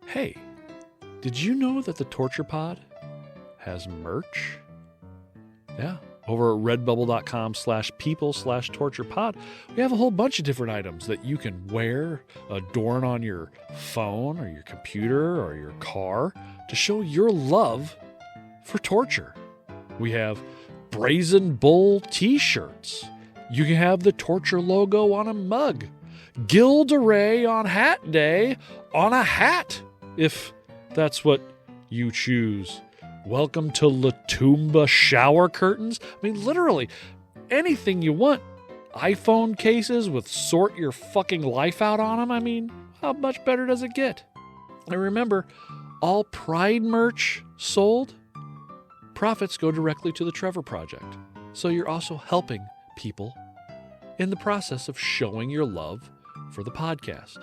Hey, did you know that the Torture Pod has merch? Yeah. Over at redbubble.com/people/torturepod, we have a whole bunch of different items that you can wear, adorn on your phone or your computer or your car to show your love for torture. We have Brazen Bull t-shirts. You can have the torture logo on a mug. Guild Array on Hat Day on a hat, if that's what you choose. Welcome to Latumba shower curtains. I mean, literally, anything you want. iPhone cases with sort your fucking life out on them. I mean, how much better does it get? And remember, all Pride merch sold, profits go directly to the Trevor Project. So you're also helping people in the process of showing your love for the podcast.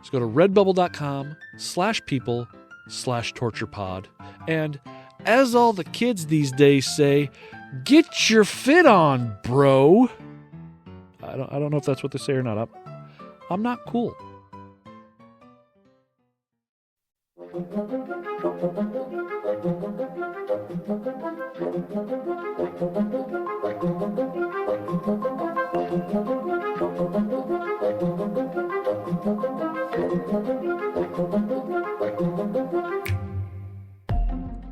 So go to redbubble.com/people/torturepod. And as all the kids these days say, get your fit on, bro. I don't know if that's what they say or not. I'm not cool.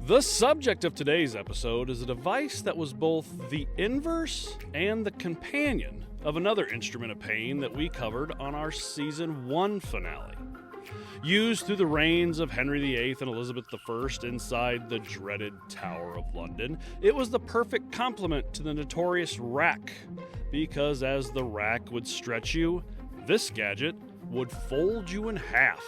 The subject of today's episode is a device that was both the inverse and the companion of another instrument of pain that we covered on our Season 1 finale. Used through the reigns of Henry VIII and Elizabeth I inside the dreaded Tower of London, it was the perfect complement to the notorious rack, because as the rack would stretch you, this gadget would fold you in half.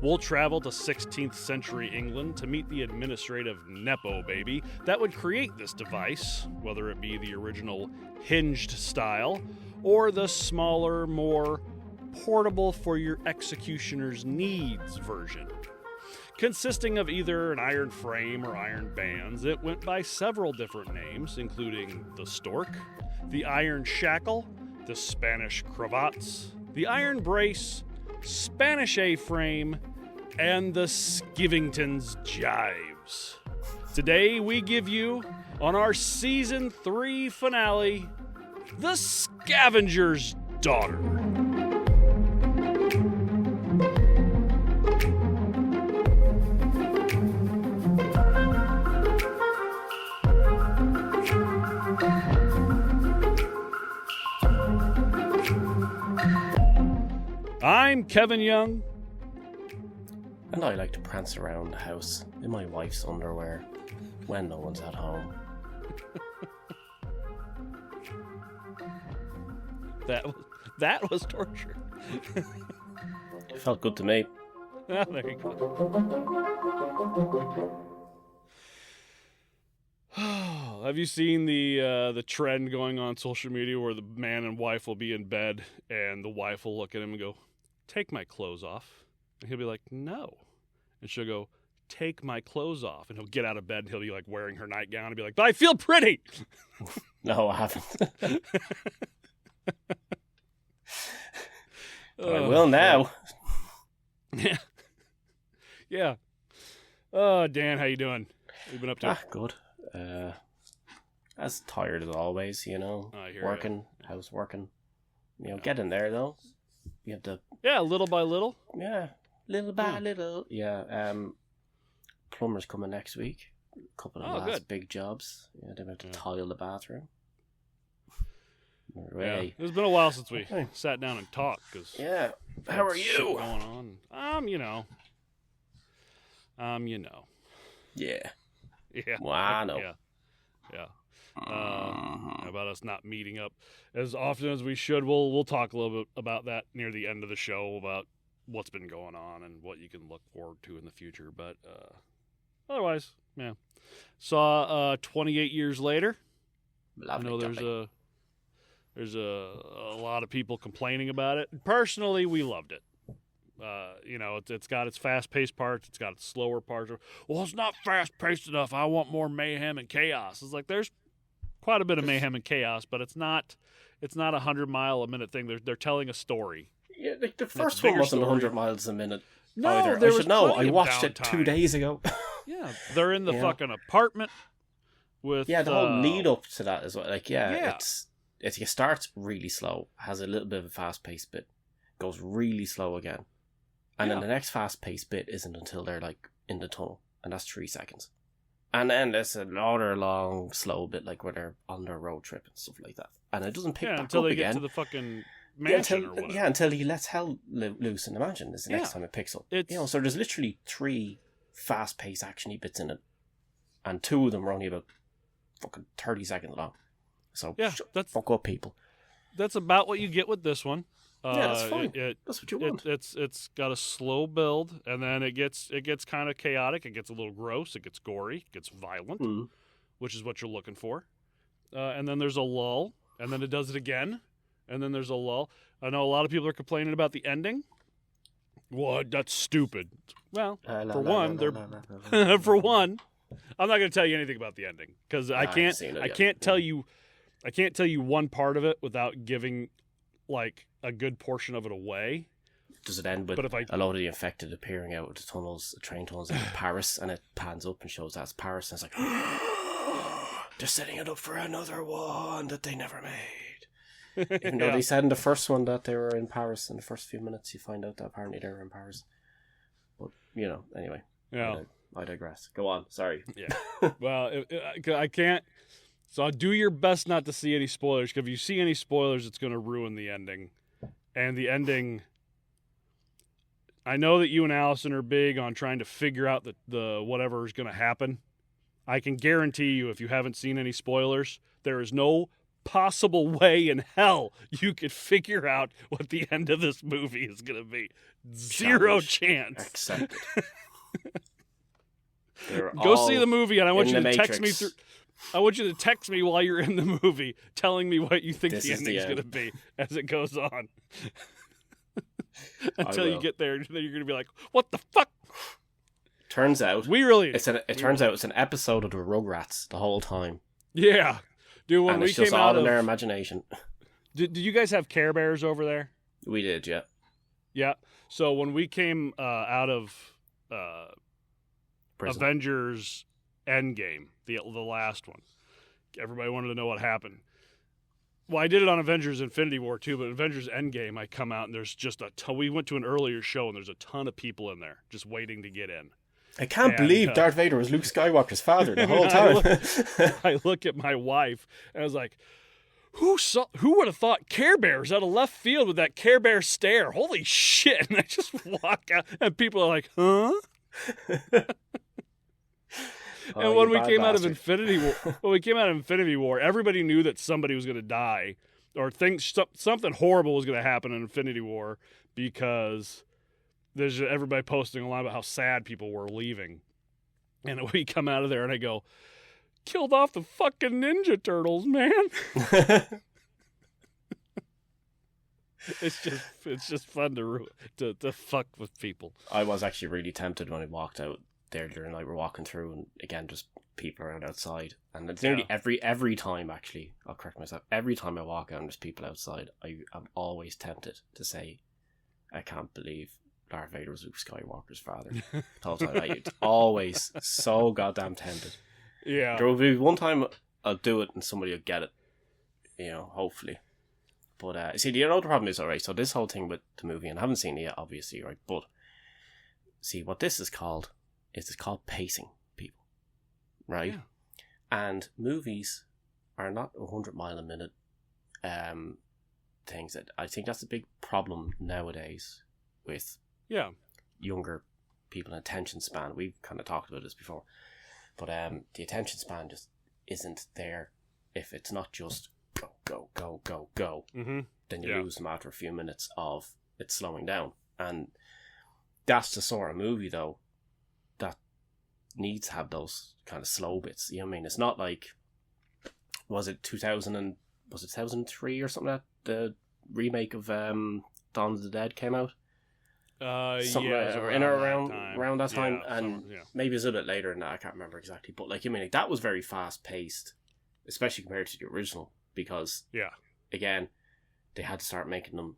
We'll travel to 16th century England to meet the administrative Nepo baby that would create this device, whether it be the original hinged style or the smaller, more portable for your executioner's needs version. Consisting of either an iron frame or iron bands, it went by several different names, including the Stork, the Iron Shackle, the Spanish Cravats, the Iron Brace, Spanish A-Frame, and the Skevington's Gyves. Today we give you, on our Season 3 finale, the Scavenger's Daughter. I'm Kevin Young. And I like to prance around the house in my wife's underwear when no one's at home. That was torture. It felt good to me. Oh, there you go. Have you seen the trend going on social media where the man and wife will be in bed and the wife will look at him and go, "Take my clothes off." And he'll be like, "No." And she'll go, "Take my clothes off." And he'll get out of bed and he'll be like wearing her nightgown and be like, "But I feel pretty." No, I haven't. I will now. Yeah. Yeah. Oh, Dan, how you doing? What you been up to? Good. As tired as always, you know. Working, house working. You know, get in there though. You have to. Yeah, little by little. Yeah, little by little. Yeah. Plumber's coming next week. A couple of last big jobs. Yeah, they have to tile the bathroom. Yeah, it's been a while since we sat down and talked. Yeah. How are you? Going on? You know. Yeah. Yeah. Well, I know. Yeah. How about us not meeting up as often as we should? We'll talk a little bit about that near the end of the show, about what's been going on and what you can look forward to in the future. But otherwise, yeah. Saw 28 years later. Lovely. I know there's a lot of people complaining about it. Personally, we loved it. It's got its fast-paced parts. It's got its slower parts. Well, it's not fast-paced enough. I want more mayhem and chaos. It's like there's quite a bit of mayhem and chaos, but it's not a 100-mile-a-minute thing. They're telling a story. Yeah, like the first one wasn't 100 miles a minute. No, either. there I was should know. plenty I of watched it downtime. 2 days ago. Yeah, they're in the fucking apartment with... Yeah, the whole lead up to that as well. Like, Yeah. it starts really slow, has a little bit of a fast-paced bit, goes really slow again. And then the next fast-paced bit isn't until they're, like, in the tunnel. And that's 3 seconds. And then there's another long, slow bit, like, where they're on their road trip and stuff like that. And it doesn't pick back until up they again. get to the fucking mansion or whatever. Yeah, until he lets hell loose in the mansion is the next time it picks up. So there's literally 3 fast-paced, action-y bits in it. And 2 of them are only about fucking 30 seconds long. So, fuck up, people. That's about what you get with this one. That's fine. That's what you want. It's got a slow build, and then it gets kind of chaotic. It gets a little gross. It gets gory. It gets violent, which is what you're looking for. And then there's a lull, and then it does it again, and then there's a lull. I know a lot of people are complaining about the ending. What? That's stupid. Well, for one, I'm not going to tell you anything about the ending because I can't tell you one part of it without giving like a good portion of it away. Does it end with a lot of the infected appearing out of the tunnels, the train tunnels in Paris, and it pans up and shows that's Paris, and it's like, they're setting it up for another one that they never made. Even though they said in the first one that they were in Paris, in the first few minutes you find out that apparently they were in Paris. But, anyway. Yeah. I digress. Go on, sorry. Yeah. Well, I can't... So do your best not to see any spoilers, because if you see any spoilers, it's going to ruin the ending. And the ending... I know that you and Allison are big on trying to figure out the whatever is going to happen. I can guarantee you, if you haven't seen any spoilers, there is no possible way in hell you could figure out what the end of this movie is going to be. Zero chance. Accepted. Go see the movie, and I want you to text me through. I want you to text me while you're in the movie, telling me what you think the ending is going to be as it goes on. Until you get there, then you're going to be like, "What the fuck?" Turns out, turns out it's an episode of the Rugrats the whole time. Yeah, dude. When and we it's just came all out in of their imagination. Did you guys have Care Bears over there? We did, yeah. Yeah. So when we came out of Avengers Endgame, the last one, everybody wanted to know what happened. Well, I did it on Avengers Infinity War too, but Avengers Endgame, I come out and there's just a ton. We went to an earlier show and there's a ton of people in there just waiting to get in. I can't believe Darth Vader was Luke Skywalker's father the whole time. I look at my wife and I was like, who would have thought Care Bears out of left field with that Care Bear stare? Holy shit. And I just walk out and people are like, huh? And when we came out of Infinity War, everybody knew that somebody was going to die or something horrible was going to happen in Infinity War because there's everybody posting a lot about how sad people were leaving. And we come out of there and I go, killed off the fucking Ninja Turtles, man. It's just fun to fuck with people. I was actually really tempted when I walked out there during the night. We're walking through and again just people around outside, and it's nearly every time, actually I'll correct myself, every time I walk out and there's people outside, I'm always tempted to say, I can't believe Darth Vader was Luke Skywalker's father. It's always so goddamn tempted. Yeah, there will be one time I'll do it and somebody will get it, hopefully. But see, the problem is, alright, so this whole thing with the movie, and I haven't seen it yet obviously, right, but see what this is called. It's called pacing, people. Right? Yeah. And movies are not 100 mile a minute things. That I think that's a big problem nowadays with younger people and attention span. We've kind of talked about this before. But the attention span just isn't there if it's not just go, go, go, go, go. Mm-hmm. Then you lose them after a few minutes of it slowing down. And that's the sort of movie, though, that needs to have those kind of slow bits. You know what I mean? It's not like, was it 2003 or something that the remake of Dawn of the Dead came out? Something around that time, and maybe it's a bit later than that. I can't remember exactly, but that was very fast paced, especially compared to the original, because again, they had to start making them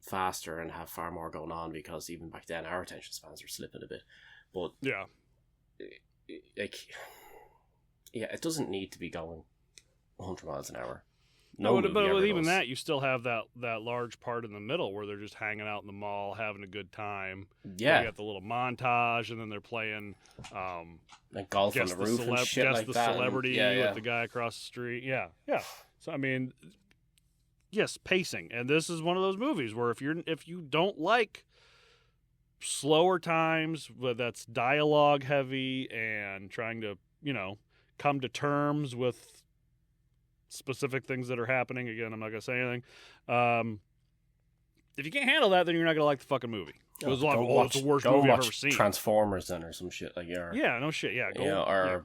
faster and have far more going on, because even back then our attention spans are slipping a bit. But yeah, it doesn't need to be going 100 miles an hour. But with even that, you still have that large part in the middle where they're just hanging out in the mall, having a good time. Yeah. You got the little montage, and then they're playing like golf on the roof and shit like that. Guess the celebrity with the guy across the street. Yeah. So, I mean, yes, pacing. And this is one of those movies where if you don't like slower times, but that's dialogue heavy and trying to, come to terms with specific things that are happening. Again, I'm not going to say anything. If you can't handle that, then you're not going to like the fucking movie. It's the worst movie I've ever seen. Transformers then, or some shit like yeah, no shit. Yeah,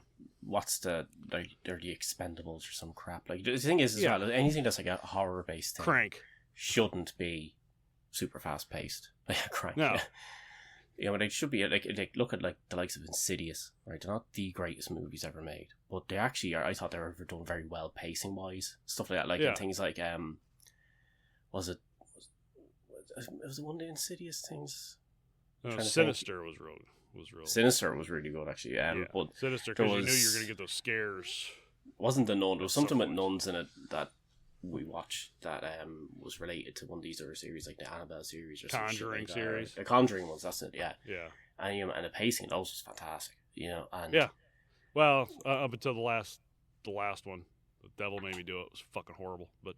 what's the they're the Expendables or some crap. Like the thing is, well, anything that's like a horror based thing, Crank shouldn't be super fast paced. Crank. No. But it should be like look at like the likes of Insidious, right? They're not the greatest movies ever made, but they actually are. I thought they were done very well pacing wise, stuff like that. Like things like was it one of the Insidious things? No, Sinister was real. Sinister was really good actually. But Sinister, because you knew you were gonna get those scares. Wasn't the nun? There was something with nuns in it that we watched that was related to one of these other series, like the Annabelle series or Conjuring something like series. The Conjuring ones, that's it. Yeah. Yeah. And the pacing in those was fantastic. And yeah. Well, up until the last one, the devil made me do it. It was fucking horrible, but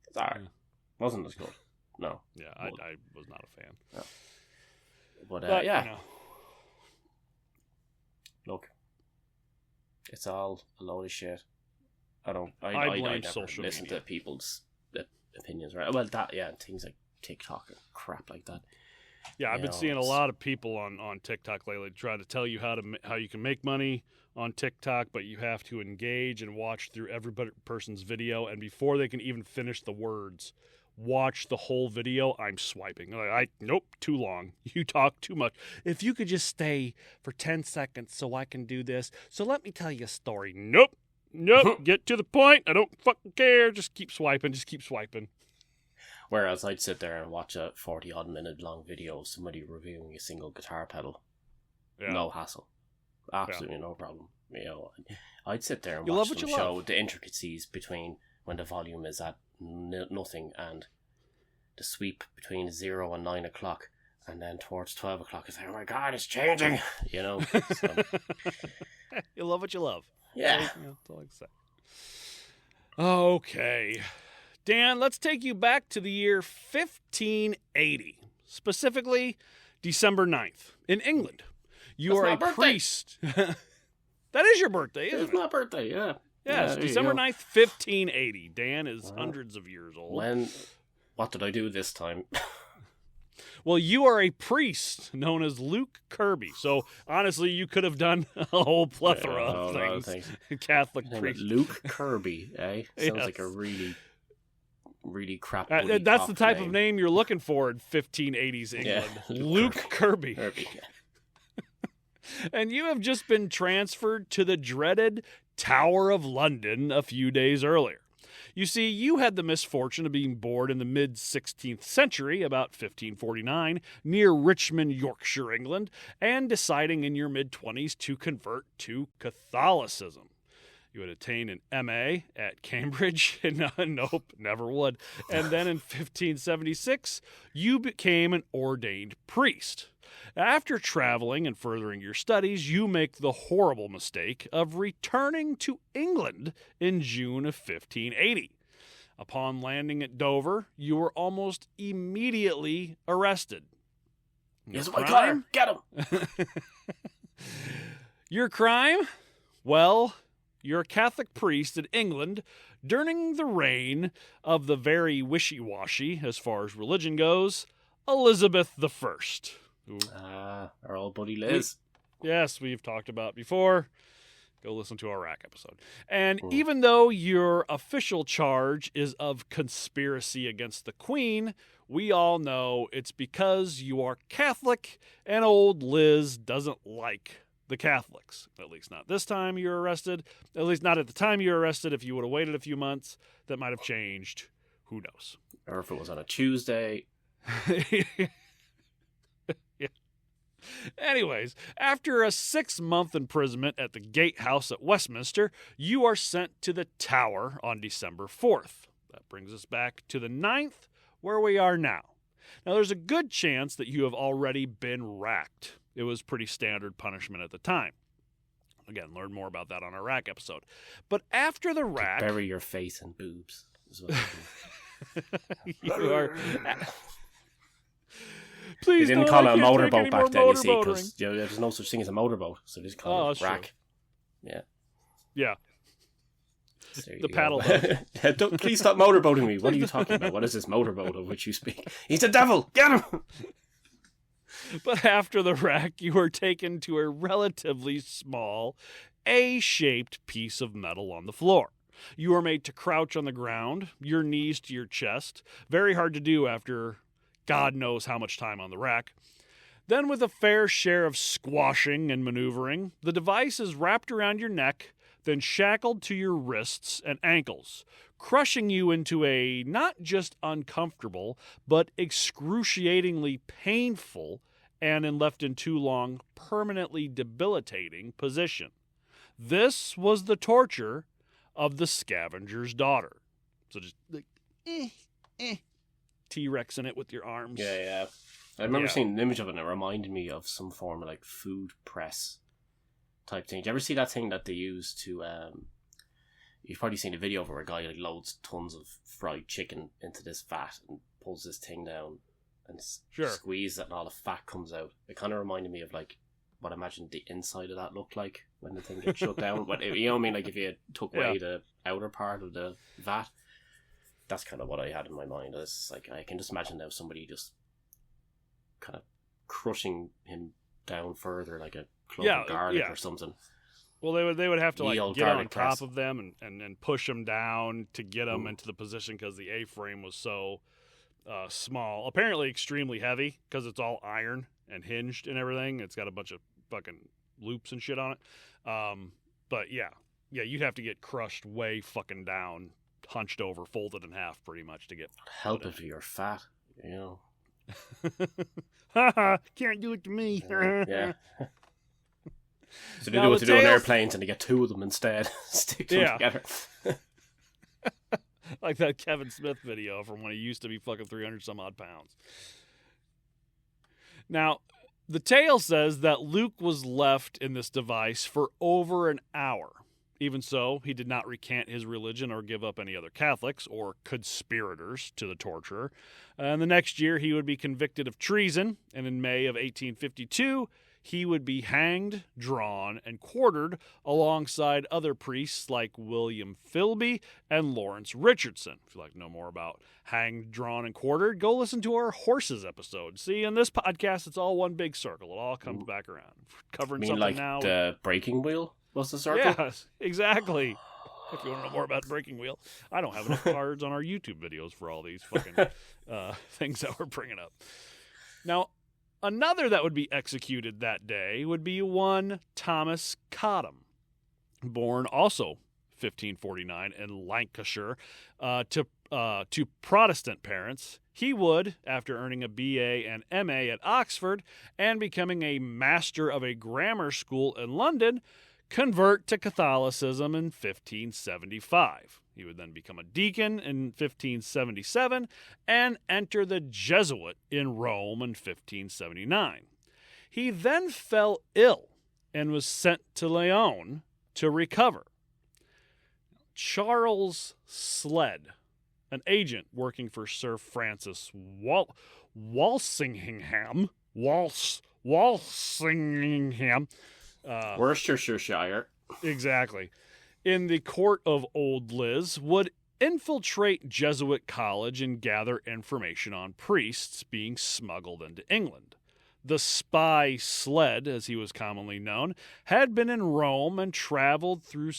it's alright. Wasn't as good. No. Yeah, I was not a fan. No. But yeah. Look, it's all a load of shit. I blame social listen media. to people's opinions, right? Well, things like TikTok and crap like that. Yeah, I've been seeing a lot of people on TikTok lately trying to tell you how you can make money on TikTok, but you have to engage and watch through every person's video, and before they can even finish the words, watch the whole video. I'm swiping. Nope, too long. You talk too much. If you could just stay for 10 seconds so I can do this. So let me tell you a story. Nope. Get to the point. I don't fucking care. Just keep swiping. Whereas I'd sit there and watch a 40-odd minute long video of somebody reviewing a single guitar pedal. Yeah. No hassle. Absolutely no problem. I'd sit there and watch them show the intricacies between when the volume is at nothing and the sweep between 0 and 9 o'clock, and then towards 12 o'clock it's like, oh my god, it's changing. So. You love what you love. Yeah. That's all I can say. Okay. Dan, let's take you back to the year 1580, specifically December 9th, in England. You are a priest. That is your birthday, isn't it? It's my birthday, yeah. Yes, December 9th, 1580. Dan is hundreds of years old. What did I do this time? Well, you are a priest known as Luke Kirby. So, honestly, you could have done a whole plethora of things. Catholic priest. Luke Kirby, eh? Sounds like a really, really crap that's the type of name you're looking for in 1580s England. Yeah, Luke Kirby. And you have just been transferred to the dreaded Tower of London a few days earlier. You see, you had the misfortune of being born in the mid-16th century, about 1549, near Richmond, Yorkshire, England, and deciding in your mid-20s to convert to Catholicism. You had attained an M.A. at Cambridge. Nope, never would. And then in 1576, you became an ordained priest. After traveling and furthering your studies, you make the horrible mistake of returning to England in June of 1580. Upon landing at Dover, you were almost immediately arrested. Here's my car. Get him. Your crime? Well, you're a Catholic priest in England during the reign of the very wishy-washy, as far as religion goes, Elizabeth I. Our old buddy Liz. Yes, we've talked about before. Go listen to our rack episode. And even though your official charge is of conspiracy against the Queen, we all know it's because you are Catholic and old Liz doesn't like the Catholics. At least not this time you're arrested. At least not at the time you were arrested. If you would have waited a few months, that might have changed. Who knows? Or if it was on a Tuesday. Yeah. Anyways, after a 6-month imprisonment at the Gatehouse at Westminster, you are sent to the Tower on December 4th. That brings us back to the 9th, where we are now. Now, there's a good chance that you have already been racked. It was pretty standard punishment at the time. Again, learn more about that on our rack episode. But after the rack... bury your face in boobs. Is what you are... Please they didn't call it a motorboat back then, you see, because there's no such thing as a motorboat. So they just call it rack. True. Yeah. Yeah. The go. paddle boat. Please stop motorboating me. What are you talking about? What is this motorboat of which you speak? He's the devil! Get him! But after the rack, you are taken to a relatively small, A-shaped piece of metal on the floor. You are made to crouch on the ground, your knees to your chest. Very hard to do after God knows how much time on the rack. Then, with a fair share of squashing and maneuvering, the device is wrapped around your neck, then shackled to your wrists and ankles, crushing you into a not just uncomfortable, but excruciatingly painful and, when left in too long, permanently debilitating position. This was the torture of the Scavenger's daughter. So just like, T-Rex in it with your arms. Yeah. I remember seeing an image of it, and it reminded me of some form of like food press type thing. Did you ever see that thing that they use to you've probably seen a video of where a guy like loads tons of fried chicken into this vat and pulls this thing down and squeezes it and all the fat comes out. It kind of reminded me of like what I imagined the inside of that looked like when the thing gets shut down. But you know what I mean? Like if you took away the outer part of the vat, that's kind of what I had in my mind. It's like I can just imagine now somebody just kind of crushing him down further like a clove of garlic or something. Well, they would have to like get on top of them and push them down to get them into the position because the A-frame was so small. Apparently extremely heavy because it's all iron and hinged and everything. It's got a bunch of fucking loops and shit on it. But yeah, you'd have to get crushed way fucking down, hunched over, folded in half pretty much to get... Help if you're fat, you know. Can't do it to me. Yeah. So they do what they do on airplanes and they get two of them instead. Stick them together. Like that Kevin Smith video from when he used to be fucking 300 some odd pounds. Now, the tale says that Luke was left in this device for over an hour. Even so, he did not recant his religion or give up any other Catholics or conspirators to the torturer. And the next year, he would be convicted of treason, and in May of 1852, he would be hanged, drawn, and quartered alongside other priests like William Philby and Lawrence Richardson. If you'd like to know more about hanged, drawn, and quartered, go listen to our horses episode. See, in this podcast, it's all one big circle. It all comes back around. Covering something like now. The breaking wheel was the circle? Yes, exactly. If you want to know more about the breaking wheel. I don't have enough cards on our YouTube videos for all these fucking things that we're bringing up. Now, another that would be executed that day would be one Thomas Cottam, born also 1549 in Lancashire to Protestant parents. He would, after earning a BA and MA at Oxford and becoming a master of a grammar school in London, convert to Catholicism in 1575. He would then become a deacon in 1577 and enter the Jesuit in Rome in 1579. He then fell ill and was sent to Lyon to recover. Charles Sled, an agent working for Sir Francis Walsingham, Worcestershire. Exactly. In the court of Old Liz, would infiltrate Jesuit college and gather information on priests being smuggled into England. The spy Sled, as he was commonly known, had been in Rome and traveled with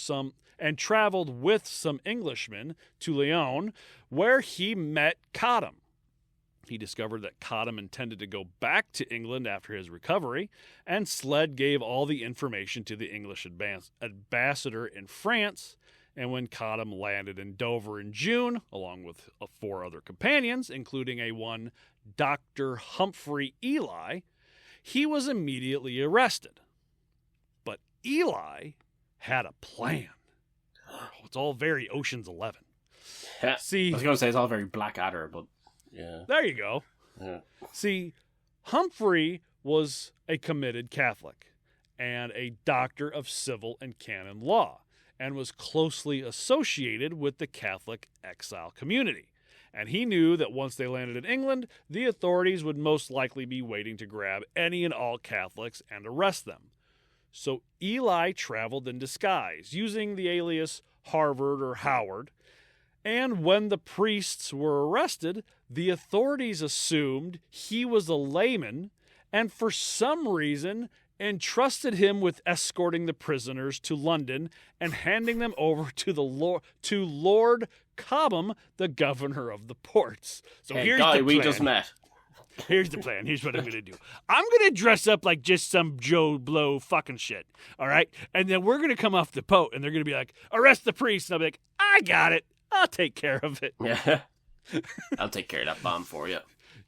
some Englishmen to Lyon, where he met Cottam. He discovered that Cottam intended to go back to England after his recovery, and Sled gave all the information to the English ambassador in France, And when Cottam landed in Dover in June, along with 4 other companions, including a one Dr. Humphrey Ely, he was immediately arrested. But Ely had a plan. It's all very Ocean's 11. Yeah. See, I was going to say it's all very Blackadder, but yeah. There you go. Yeah. See, Humphrey was a committed Catholic and a doctor of civil and canon law, and was closely associated with the Catholic exile community. And he knew that once they landed in England, the authorities would most likely be waiting to grab any and all Catholics and arrest them. So Ely traveled in disguise, using the alias Harvard or Howard. And when the priests were arrested, the authorities assumed he was a layman and for some reason entrusted him with escorting the prisoners to London and handing them over to Lord Cobham, the governor of the ports. So hey, here's guy, the plan. we just met. Here's the plan. Here's what I'm going to do. I'm going to dress up like just some Joe Blow fucking shit, all right? And then we're going to come off the boat, and they're going to be like, arrest the priest. And I'll be like, I got it. I'll take care of it. Yeah. I'll take care of that bomb for you.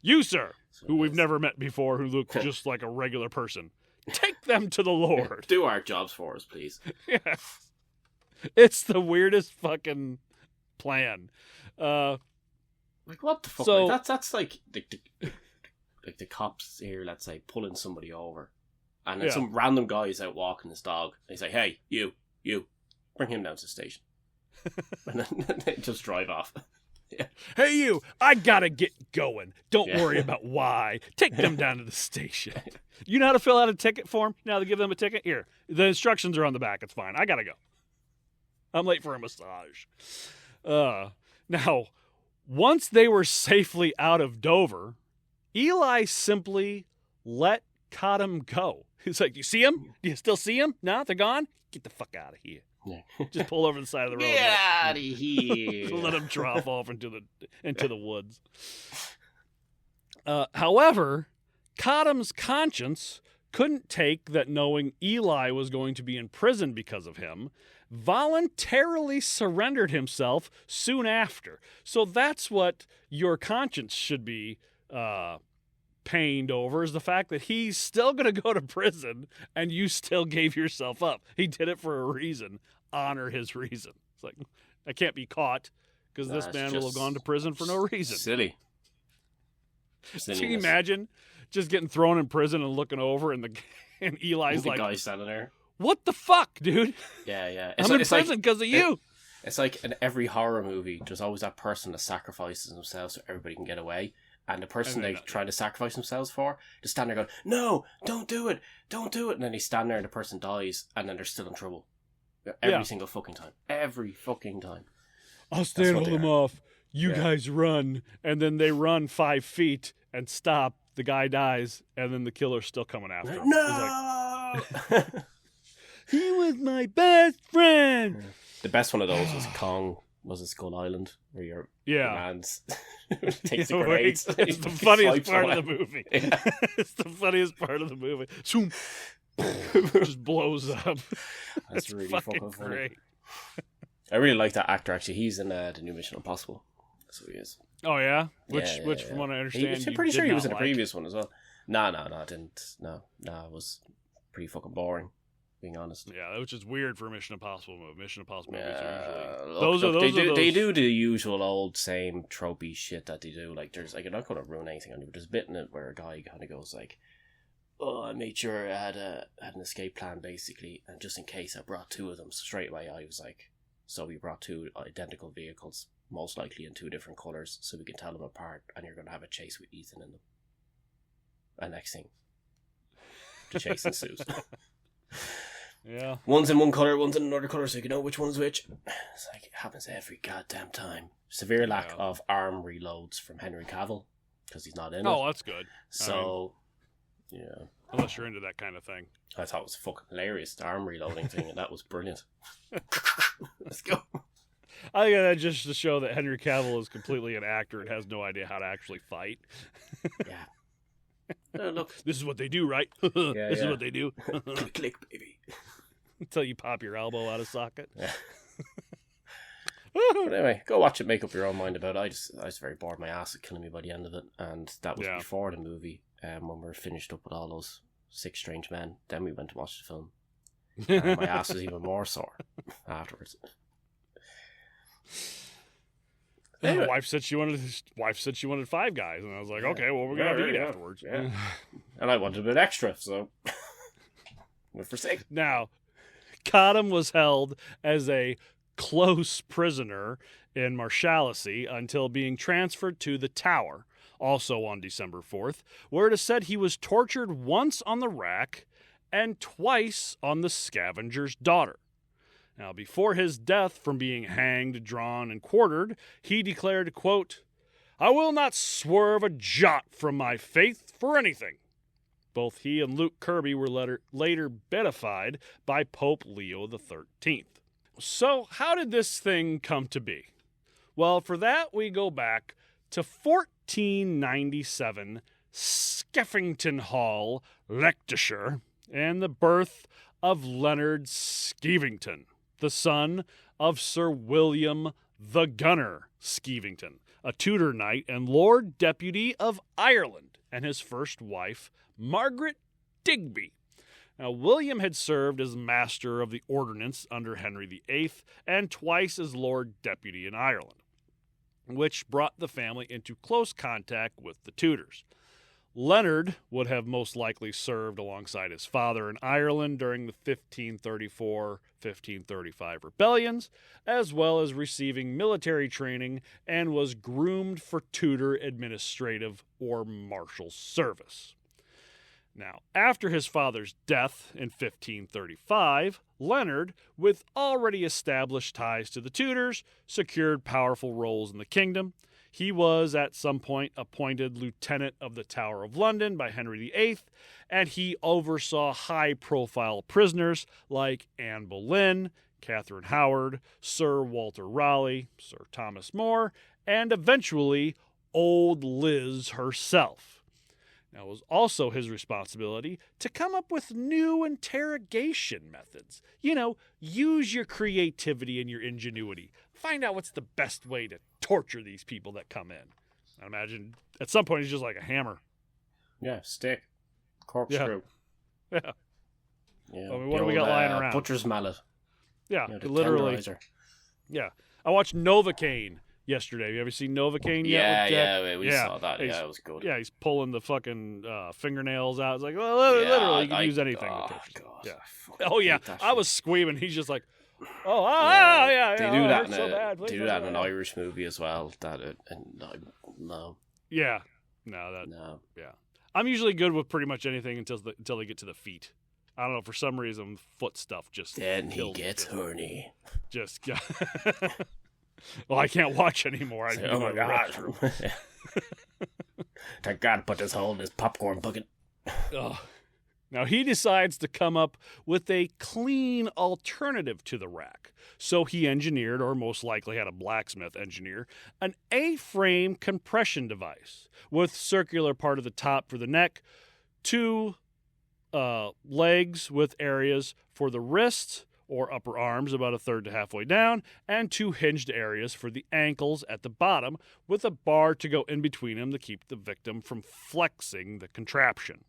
You, sir, who we've never met before, who look just like a regular person. Take them to the Lord. Do our jobs for us, please. Yeah. It's the weirdest fucking plan. Like, what the fuck? So, that's like the cops here, let's say, pulling somebody over. And then some random guy is out walking his dog. They say, hey, you, bring him down to the station. And then they just drive off. Yeah. Hey, you, I gotta get going. Don't worry about why. Take them down to the station. You know how to fill out a ticket form? You know how to give them a ticket? Here, the instructions are on the back. It's fine. I gotta go. I'm late for a massage. Now, once they were safely out of Dover, Ely simply let Cottam go. He's like, do you see him? Do you still see him? No, they're gone? Get the fuck out of here. Yeah. Just pull over the side of the road. Get out of here. Let him drop off into the woods. However, Cottam's conscience couldn't take that knowing Ely was going to be in prison because of him, voluntarily surrendered himself soon after. So that's what your conscience should be pained over, is the fact that he's still going to go to prison and you still gave yourself up. He did it for a reason. Honor his reason. It's like, I can't be caught because this man will have gone to prison for no reason. Silly. Can you imagine just getting thrown in prison and looking over and Eli's the like, guy standing there. What the fuck, dude? Yeah. I'm in prison because of you. It's like in every horror movie, there's always that person that sacrifices themselves so everybody can get away. And the person they try to sacrifice themselves for, just stand there going, no, don't do it. And then they stand there and the person dies and then they're still in trouble. Every single fucking time. Every fucking time. I'll stand hold them off. You guys run. And then they run 5 feet and stop. The guy dies. And then the killer's still coming after him. No! Like, he was my best friend. The best one of those was Kong. Was it Skull Island? Where your man's takes the grenades. It's the funniest part of the movie. Yeah. It's the funniest part of the movie. Just blows up. That's really fucking funny. I really like that actor, actually. He's in the new Mission Impossible. That's who he is. Oh, yeah? Which from what I understand, I'm pretty sure he was in the previous one as well. No, I didn't. No, it was pretty fucking boring, being honest. Yeah, which is weird for a Mission Impossible movie. Mission Impossible movies are usually... Those They do the usual old same tropey shit that they do. Like, there's, like, I'm not going to ruin anything on you, but there's a bit in it where a guy kind of goes like, oh, I made sure I had an escape plan, basically, and just in case I brought 2 of them. So straight away I was like, so we brought 2 identical vehicles, most likely in 2 different colours, so we can tell them apart, and you're going to have a chase with Ethan in them. And next thing, the chase ensues. Yeah. One's in one colour, one's in another colour, so you can know which one's which. It's like, it happens every goddamn time. Severe lack of arm reloads from Henry Cavill, because he's not in it. Oh, that's good. So... yeah. Unless you're into that kind of thing. I thought it was fucking hilarious, the arm reloading thing, and that was brilliant. Let's go. I think that just to show that Henry Cavill is completely an actor and has no idea how to actually fight. Yeah. Look. This is what they do, right? This is what they do. Click, baby. Until you pop your elbow out of socket. Yeah. But anyway, go watch it, make up your own mind about it. I was very bored. My ass was killing me by the end of it. And that was before the movie, when we were finished up with all those 6 strange men. Then we went to watch the film. My ass was even more sore afterwards. Anyway. Wife said she wanted 5 guys, and I was like, okay, well, we're gonna eat afterwards. Yeah. And I wanted a bit extra, so went for 6. Now, Cottam was held as a close prisoner in Marshalsea until being transferred to the Tower, also on December 4th, where it is said he was tortured once on the rack and twice on the Scavenger's daughter. Now, before his death from being hanged, drawn, and quartered, he declared, quote, "I will not swerve a jot from my faith for anything." Both he and Luke Kirby were later beatified by Pope Leo XIII. So, how did this thing come to be? Well, for that, we go back to 1497, Skevington Hall, Leicestershire, and the birth of Leonard Skevington, the son of Sir William the Gunner Skevington, a Tudor knight and Lord Deputy of Ireland, and his first wife, Margaret Digby. Now, William had served as Master of the Ordnance under Henry VIII and twice as Lord Deputy in Ireland, which brought the family into close contact with the Tudors. Leonard would have most likely served alongside his father in Ireland during the 1534-1535 rebellions, as well as receiving military training, and was groomed for Tudor administrative or martial service. Now, after his father's death in 1535, Leonard, with already established ties to the Tudors, secured powerful roles in the kingdom. He was at some point appointed Lieutenant of the Tower of London by Henry VIII, and he oversaw high-profile prisoners like Anne Boleyn, Catherine Howard, Sir Walter Raleigh, Sir Thomas More, and eventually Old Liz herself. Now, it was also his responsibility to come up with new interrogation methods. Use your creativity and your ingenuity. Find out what's the best way to torture these people that come in. I imagine at some point he's just like a hammer. Yeah, stick, corkscrew. Yeah. What do we got lying around? Butcher's mallet. Yeah, literally. Yeah. I watched Novocaine yesterday. Have you ever seen Novocaine yet? We saw that. Yeah, it was good. Yeah, he's pulling the fucking fingernails out. It's like, literally, you can use anything with torture. God, yeah. Oh, yeah. I was squeaming. He's just like, yeah. They do that in an Irish movie as well. No. Yeah. No. Yeah. I'm usually good with pretty much anything until they get to the feet. I don't know, for some reason, foot stuff just... Then he gets horny. Just... Well, I can't watch anymore. Oh my God. Thank God put this hole in his popcorn bucket. Now, he decides to come up with a clean alternative to the rack. So he engineered, or most likely had a blacksmith engineer, an A-frame compression device with circular part of the top for the neck, 2 legs with areas for the wrists or upper arms about a third to halfway down, and 2 hinged areas for the ankles at the bottom with a bar to go in between them to keep the victim from flexing the contraption.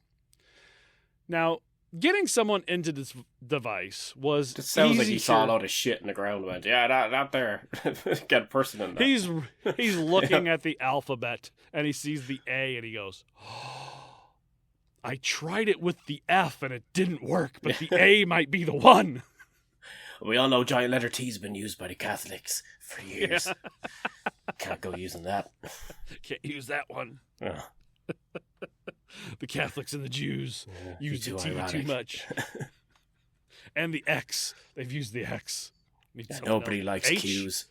Now, getting someone into this device was It sounds like he saw a lot of shit in the ground and went, that there. Get a person in there. He's looking at the alphabet, and he sees the A, and he goes, I tried it with the F, and it didn't work, but the A might be the one. We all know giant letter T's have been used by the Catholics for years. Yeah. Can't go using that. Can't use that one. Oh. The Catholics and the Jews use the T too much. And the X. They've used the X. Nobody likes Q's.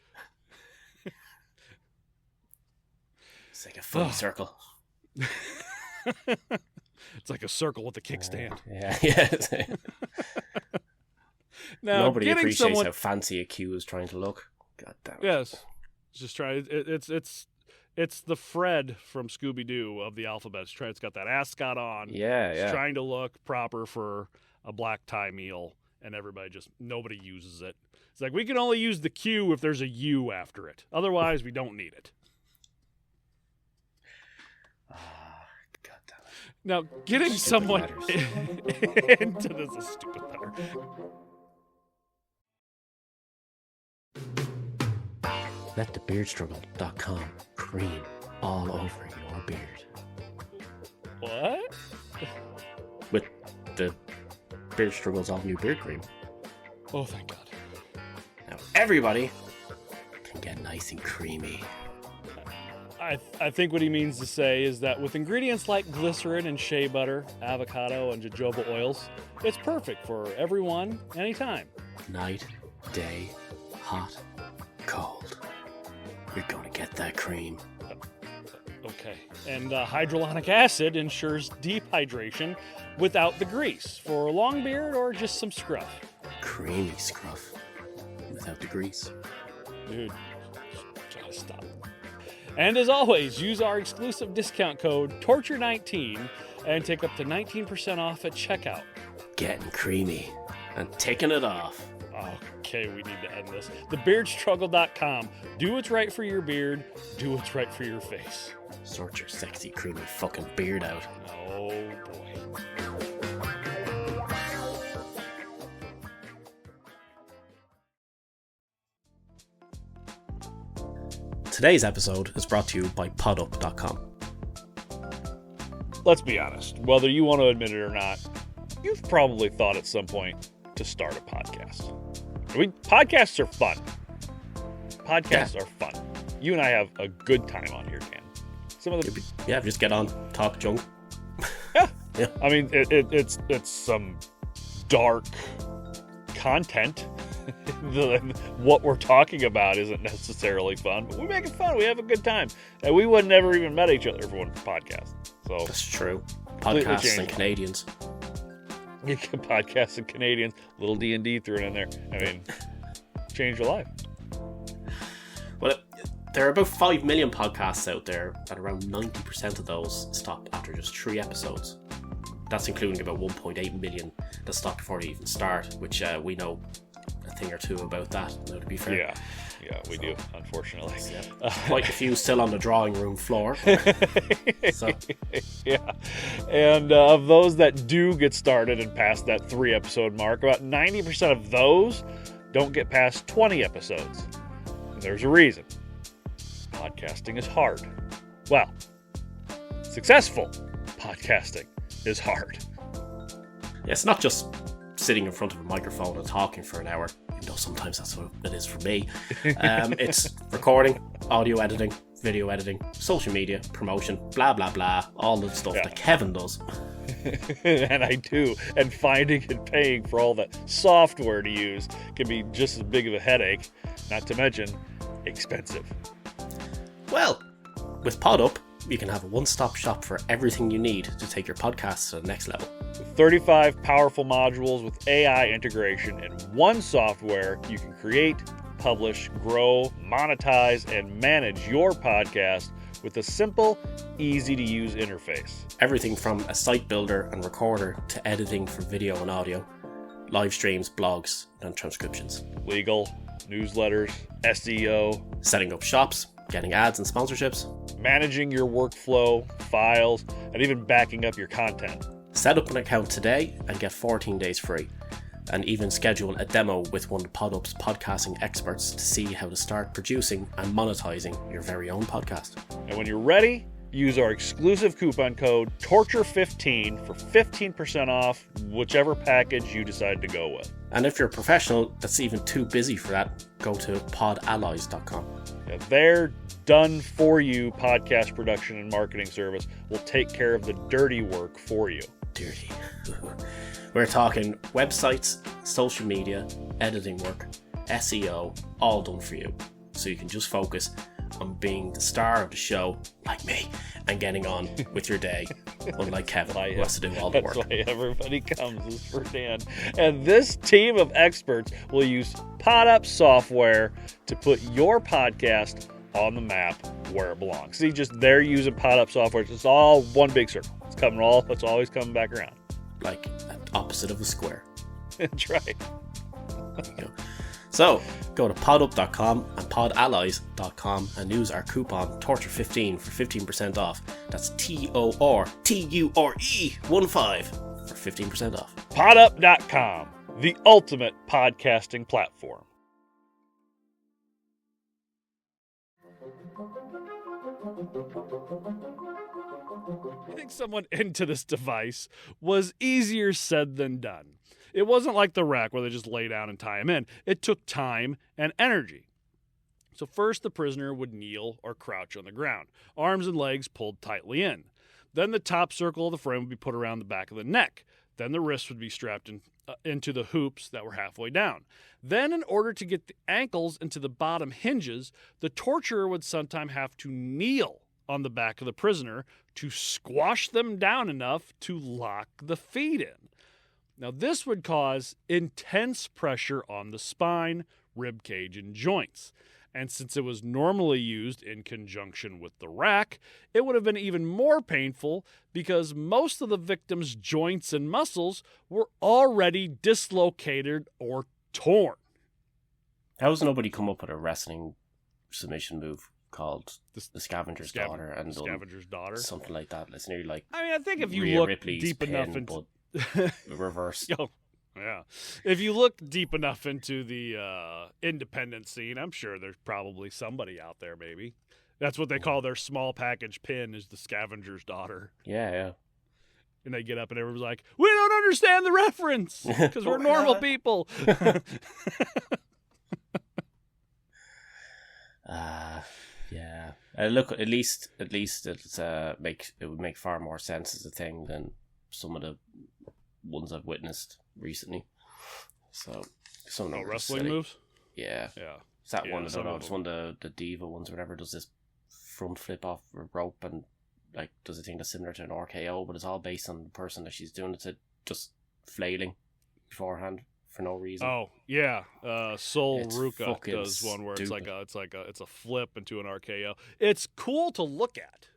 It's like a funny circle. It's like a circle with a kickstand. Yeah. Now, nobody appreciates how fancy a Q is trying to look. God damn it. Yes. Just trying. It's the Fred from Scooby-Doo of the alphabet. It's got that ascot on. Yeah. It's trying to look proper for a black tie meal, and nobody uses it. It's like, we can only use the Q if there's a U after it. Otherwise, we don't need it. God damn it. Now, getting someone into this is stupid letter. Let the beardstruggle.com cream all over your beard. What? With the Beard Struggles all new beard cream. Oh, thank God. Now everybody can get nice and creamy. I think what he means to say is that with ingredients like glycerin and shea butter, avocado, and jojoba oils, it's perfect for everyone, anytime. Night, day, hot, cold. You're gonna get that cream. Okay. And hydrolonic acid ensures deep hydration without the grease for a long beard or just some scruff. Creamy scruff without the grease. Dude, gotta stop. And as always, use our exclusive discount code TORTURE19 and take up to 19% off at checkout. Getting creamy and taking it off. Okay, we need to end this. TheBeardStruggle.com. Do what's right for your beard. Do what's right for your face. Sort your sexy, creamy fucking beard out. Oh, boy. Today's episode is brought to you by podup.com. Let's be honest. Whether you want to admit it or not, you've probably thought at some point to start a podcast. Podcasts are fun. Podcasts are fun. You and I have a good time on here, Dan. Some of the just get on, talk junk. Yeah. I mean, it's some dark content. What we're talking about isn't necessarily fun, but we make it fun. We have a good time, and we would never even met each other if it wasn't for podcasts. So that's true. Podcasts and Canadians. Podcasts and Canadians, little D&D thrown in there. I mean, change your life. Well, there are about 5 million podcasts out there, and around 90% of those stop after just 3 episodes. That's including about 1.8 million that stop before they even start, which we know a thing or two about that, now, to be fair. Yeah, we do, unfortunately. Yeah. Quite a few still on the drawing room floor. So. Yeah. And of those that do get started and past that 3 episode mark, about 90% of those don't get past 20 episodes. And there's a reason. Podcasting is hard. Well, successful podcasting is hard. Yeah, it's not just sitting in front of a microphone and talking for an hour, even though sometimes that's what it is for me. It's recording, audio editing, video editing, social media, promotion, blah, blah, blah, all the stuff that Kevin does. And I do. And finding and paying for all that software to use can be just as big of a headache, not to mention expensive. Well, with PodUp, you can have a one-stop shop for everything you need to take your podcast to the next level. With 35 powerful modules with AI integration and one software, you can create, publish, grow, monetize, and manage your podcast with a simple, easy-to-use interface. Everything from a site builder and recorder to editing for video and audio, live streams, blogs, and transcriptions. Legal, newsletters, SEO. Setting up shops, getting ads and sponsorships. Managing your workflow, files, and even backing up your content. Set up an account today and get 14 days free. And even schedule a demo with one of PodUp's podcasting experts to see how to start producing and monetizing your very own podcast. And when you're ready, use our exclusive coupon code TORTURE15 for 15% off whichever package you decide to go with. And if you're a professional that's even too busy for that, go to podallies.com. Yeah, their done-for-you podcast production and marketing service will take care of the dirty work for you. Dirty. We're talking websites, social media, editing work, SEO, all done for you. So you can just focus on being the star of the show, like me, and getting on with your day, unlike Kevin, who has to do all the work. That's why everybody comes is for Dan. And this team of experts will use PodUp software to put your podcast on the map where it belongs. See, just they're using PodUp software. It's all one big circle. It's always coming back around. Like an opposite of a square. Try. There you go. So, go to podup.com and podallies.com and use our coupon TORTURE15 for 15% off. That's TORTURE15 for 15% off. Podup.com, the ultimate podcasting platform. Getting someone into this device was easier said than done. It wasn't like the rack where they just lay down and tie him in. It took time and energy. So first the prisoner would kneel or crouch on the ground, arms and legs pulled tightly in. Then the top circle of the frame would be put around the back of the neck. Then the wrists would be strapped into the hoops that were halfway down. Then in order to get the ankles into the bottom hinges, the torturer would sometimes have to kneel on the back of the prisoner to squash them down enough to lock the feet in. Now, this would cause intense pressure on the spine, rib cage, and joints. And since it was normally used in conjunction with the rack, it would have been even more painful because most of the victim's joints and muscles were already dislocated or torn. How has nobody come up with a wrestling submission move called the Scavenger's Daughter? And Scavenger's Daughter? Something like that. It's nearly like I mean, I think if you Rhea look Ripley's deep pin, enough into... but reverse. Oh, yeah. If you look deep enough into the independent scene, I'm sure there's probably somebody out there, maybe. That's what they call their small package pin, is the Scavenger's Daughter. Yeah. And they get up and everyone's like, we don't understand the reference because we're normal people. Yeah. Look, at least it would make far more sense as a thing than some of the ones I've witnessed recently. So some of them wrestling silly. Moves. Yeah. Is that one of them? It's one of the diva ones, or whatever. Does this front flip off a rope and like does a thing that's similar to an RKO, but it's all based on the person that she's doing it to, just flailing beforehand for no reason. Oh yeah, Sol It's Ruka does one where it's a flip into an RKO. It's cool to look at,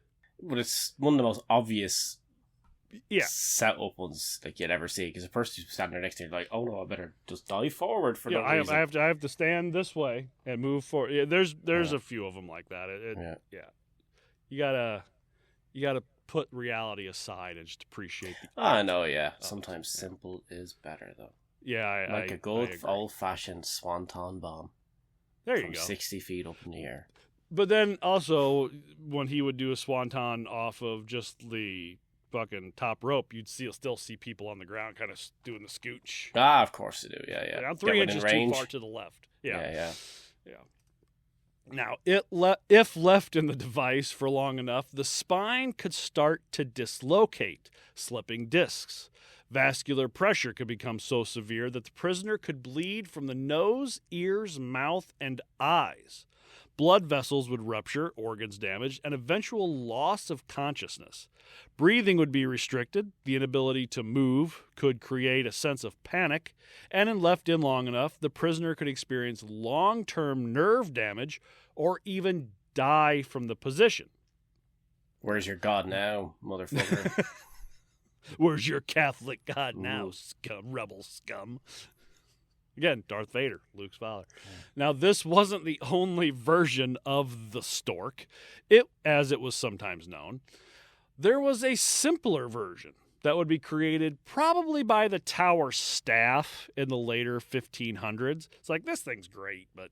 but it's one of the most obvious setup ones like you'd ever see, because the person who's standing there next to you, like, oh no, I better just dive forward for no reason. I have to stand this way and move forward. Yeah, there's a few of them like that. You gotta put reality aside and just appreciate the art. I know, yeah. Sometimes simple is better though. Yeah, like a good old-fashioned swanton bomb. There you from go. 60 feet up in the air. But then also, when he would do a swanton off of just the fucking top rope, you'd still see people on the ground kind of doing the scooch. Ah, of course you do. Yeah. I'm 3 inches too far to the left. Yeah. Now, if left in the device for long enough, the spine could start to dislocate, slipping discs. Vascular pressure could become so severe that the prisoner could bleed from the nose, ears, mouth, and eyes. Blood vessels would rupture, organs damaged, and eventual loss of consciousness. Breathing would be restricted. The inability to move could create a sense of panic. And if left in long enough, the prisoner could experience long-term nerve damage or even die from the position. Where's your God now, motherfucker? Where's your Catholic God now, rebel scum? Again, Darth Vader, Luke's father. Now, this wasn't the only version of the stork, as it was sometimes known. There was a simpler version that would be created probably by the Tower staff in the later 1500s. It's like, this thing's great, but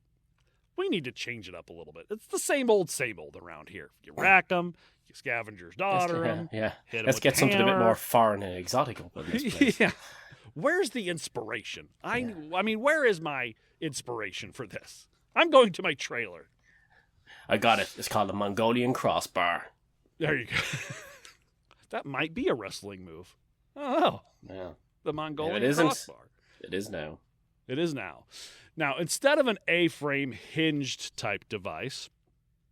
we need to change it up a little bit. It's the same old around here. You rack them, you Scavenger's Daughter them. Yeah. Let's get something a bit more foreign and exotic up in this place. Yeah. Where's the inspiration? I mean, where is my inspiration for this? I'm going to my trailer. I got it. It's called the Mongolian crossbar. There you go. That might be a wrestling move. Oh, yeah. The Mongolian crossbar. It is now. It is now. Now, instead of an A-frame hinged type device,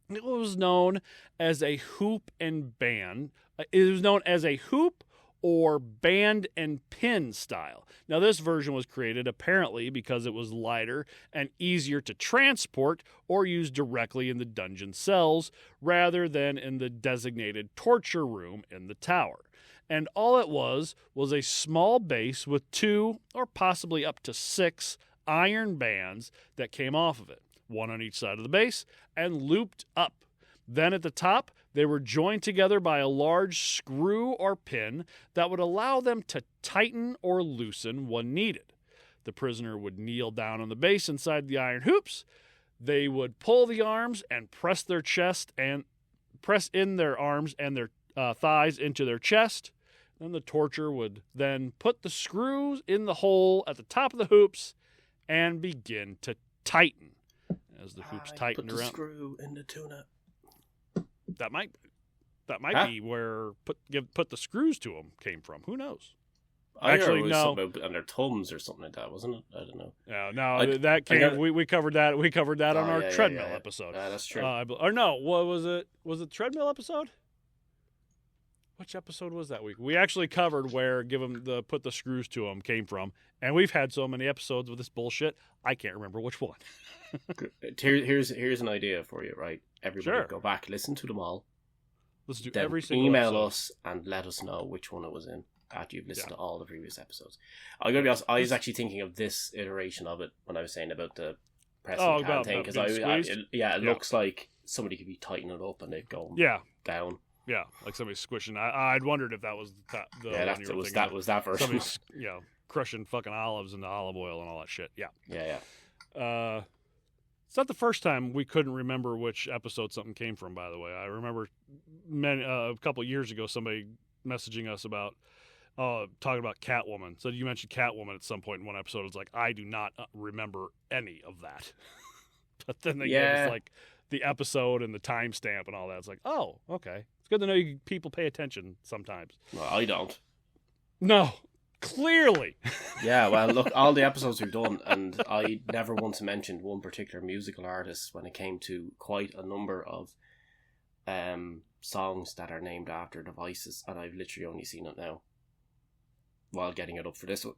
it was known as a hoop and band. It was known as a hoop or band and pin style. Now, this version was created apparently because it was lighter and easier to transport or use directly in the dungeon cells rather than in the designated torture room in the tower. and all it was a small base with 2 or possibly up to 6 iron bands that came off of it, one on each side of the base, and looped up. Then at the top, they were joined together by a large screw or pin that would allow them to tighten or loosen when needed. The prisoner would kneel down on the base inside the iron hoops. They would pull the arms and press their chest and press in their arms and their thighs into their chest. Then the torturer would then put the screws in the hole at the top of the hoops and begin to tighten. As the hoops tightened around. Put the screw in the tuna. That might be where put the screws to them came from. Who knows? Actually, no. Something on their thumbs or something like that, wasn't it? I don't know. No, that came. We covered that. We covered that on our treadmill episode. That's true. Or no, what was it? Was it treadmill episode? Which episode was that week? We actually covered where put the screws to them came from, and we've had so many episodes with this bullshit. I can't remember which one. Here's an idea for you, right? Everybody, go back, listen to them all. Let's do then every single email episode. us and let us know which one it was in after you've listened to all the previous episodes. I'm gonna be honest, I was actually thinking of this iteration of it when I was saying about the press and can thing, because it looks like somebody could be tightening it up and they'd go down. Yeah, like somebody squishing. I'd wondered if that was the was that version. Somebody's crushing fucking olives into olive oil and all that shit. Yeah. It's not the first time we couldn't remember which episode something came from, by the way. I remember a couple of years ago somebody messaging us about talking about Catwoman. So you mentioned Catwoman at some point in one episode. It's like, I do not remember any of that. But then they gave us like the episode and the timestamp and all that. It's like, oh, okay. It's good to know people pay attention sometimes. Well, I don't. No. Clearly. Yeah, well, look, all the episodes we've done, and I never once mentioned one particular musical artist when it came to quite a number of songs that are named after devices, and I've literally only seen it now while getting it up for this one.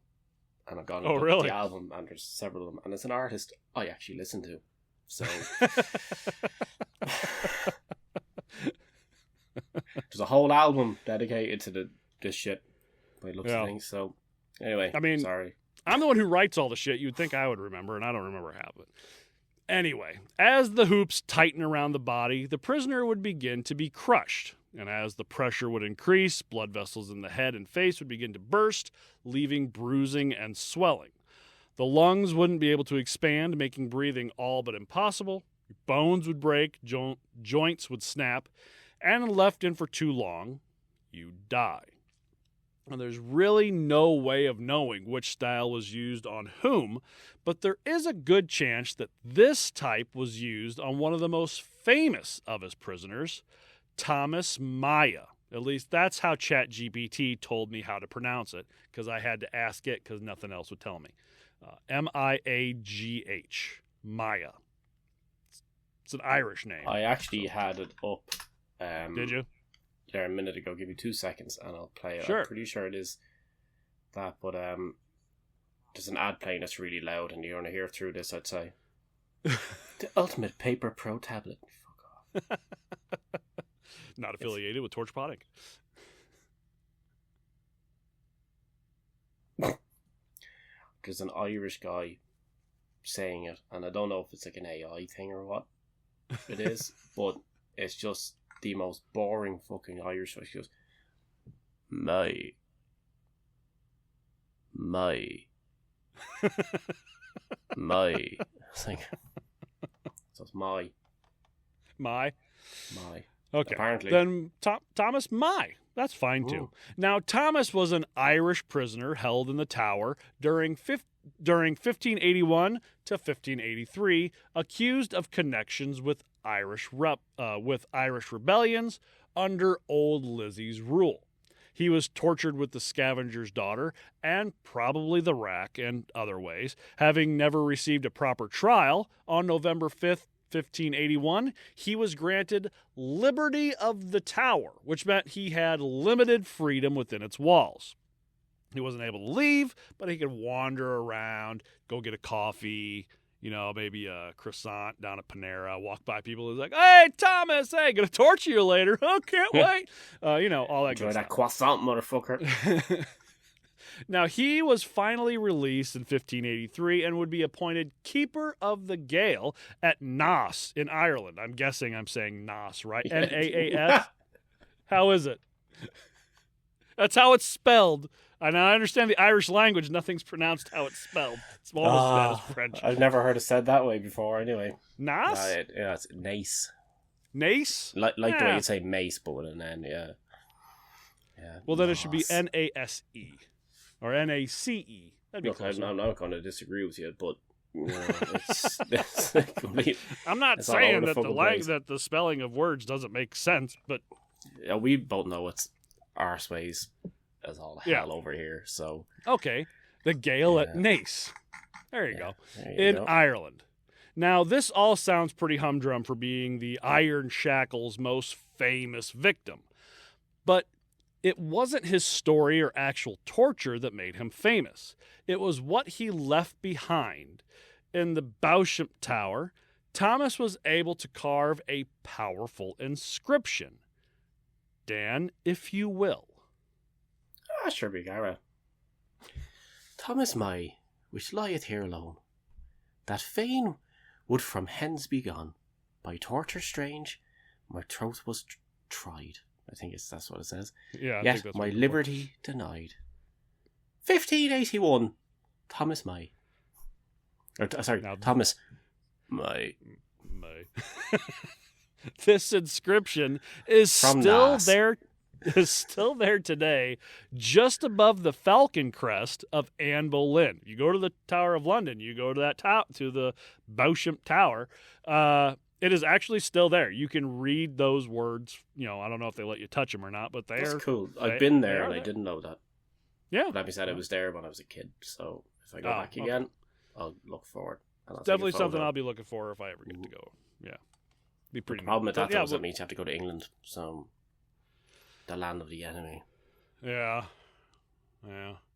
And I've gone and looked at the album, and there's several of them, and it's an artist I actually listen to. So there's a whole album dedicated to this shit. By looks of things. So anyway, sorry. I'm the one who writes all the shit. You'd think I would remember, and I don't remember half of it. Anyway, as the hoops tighten around the body, the prisoner would begin to be crushed. And as the pressure would increase, blood vessels in the head and face would begin to burst, leaving bruising and swelling. The lungs wouldn't be able to expand, making breathing all but impossible. Bones would break, joints would snap, and left in for too long, you die. And there's really no way of knowing which style was used on whom, but there is a good chance that this type was used on one of the most famous of his prisoners, Thomas Maya. At least that's how ChatGPT told me how to pronounce it, because I had to ask it because nothing else would tell me. M-I-A-G-H. Maya. It's an Irish name. I actually had it up. Did you? There a minute ago. Give me 2 seconds and I'll play it. Sure. I'm pretty sure it is that, but there's an ad playing that's really loud and you're going to hear through this, I'd say. The Ultimate Paper Pro Tablet. Fuck off. Not affiliated with Torch Potting. There's an Irish guy saying it, and I don't know if it's like an AI thing or what it is, but it's just the most boring fucking Irish voice. He goes, my. It's like, so it's my. Okay. Apparently. Then Thomas Mai. That's fine too. Ooh. Now, Thomas was an Irish prisoner held in the Tower during 1581 to 1583, accused of connections with Irish rebellions under Old Lizzie's rule. He was tortured with the Scavenger's daughter and probably the rack and other ways, having never received a proper trial. On November 5th, 1581, he was granted liberty of the Tower, which meant he had limited freedom within its walls. He wasn't able to leave, but he could wander around, go get a coffee, maybe a croissant down at Panera, walk by people who's like, hey, Thomas, hey, gonna torture you later. Oh, can't wait. All that Enjoy good that stuff. croissant, motherfucker. Now, he was finally released in 1583 and would be appointed Keeper of the Gale at Naas in Ireland. I'm guessing I'm saying Naas, right? Naas? How is it? That's how it's spelled. And I understand the Irish language. Nothing's pronounced how it's spelled. It's almost as bad as French. I've never heard it said that way before, anyway. Naas? It's Nace. Nace? Like the way you say mace, but with an N, yeah. Well, then it should be Nase. Or Nace. That'd be close. I'm not going to disagree with you, but it's complete. I'm not saying that the spelling of words doesn't make sense, but we both know it's arseways as all hell over here. So okay, the Gale at Naas. There you go. In Ireland. Now, this all sounds pretty humdrum for being the Iron Shackle's most famous victim, but it wasn't his story or actual torture that made him famous. It was what he left behind. In the Beauchamp Tower, Thomas was able to carve a powerful inscription. Dan, if you will. Sure, big arrow. Thomas my, which lieth here alone, that fain would from hence be gone. By torture strange, my throat was tried. I think that's what it says. Yeah, yet my liberty denied. 1581. Thomas May. Thomas May. This inscription is still there today, just above the falcon crest of Anne Boleyn. You go to the Tower of London, you go to that to the Beauchamp Tower. It is actually still there. You can read those words. I don't know if they let you touch them or not, but that's cool. I've been there and I didn't know that. Yeah. Let me say it was there when I was a kid. So if I go back again, I'll look forward. It's definitely something I'll be looking for if I ever get to go. Yeah. Be pretty. The problem with that is that means you have to go to England. So the land of the enemy. Yeah.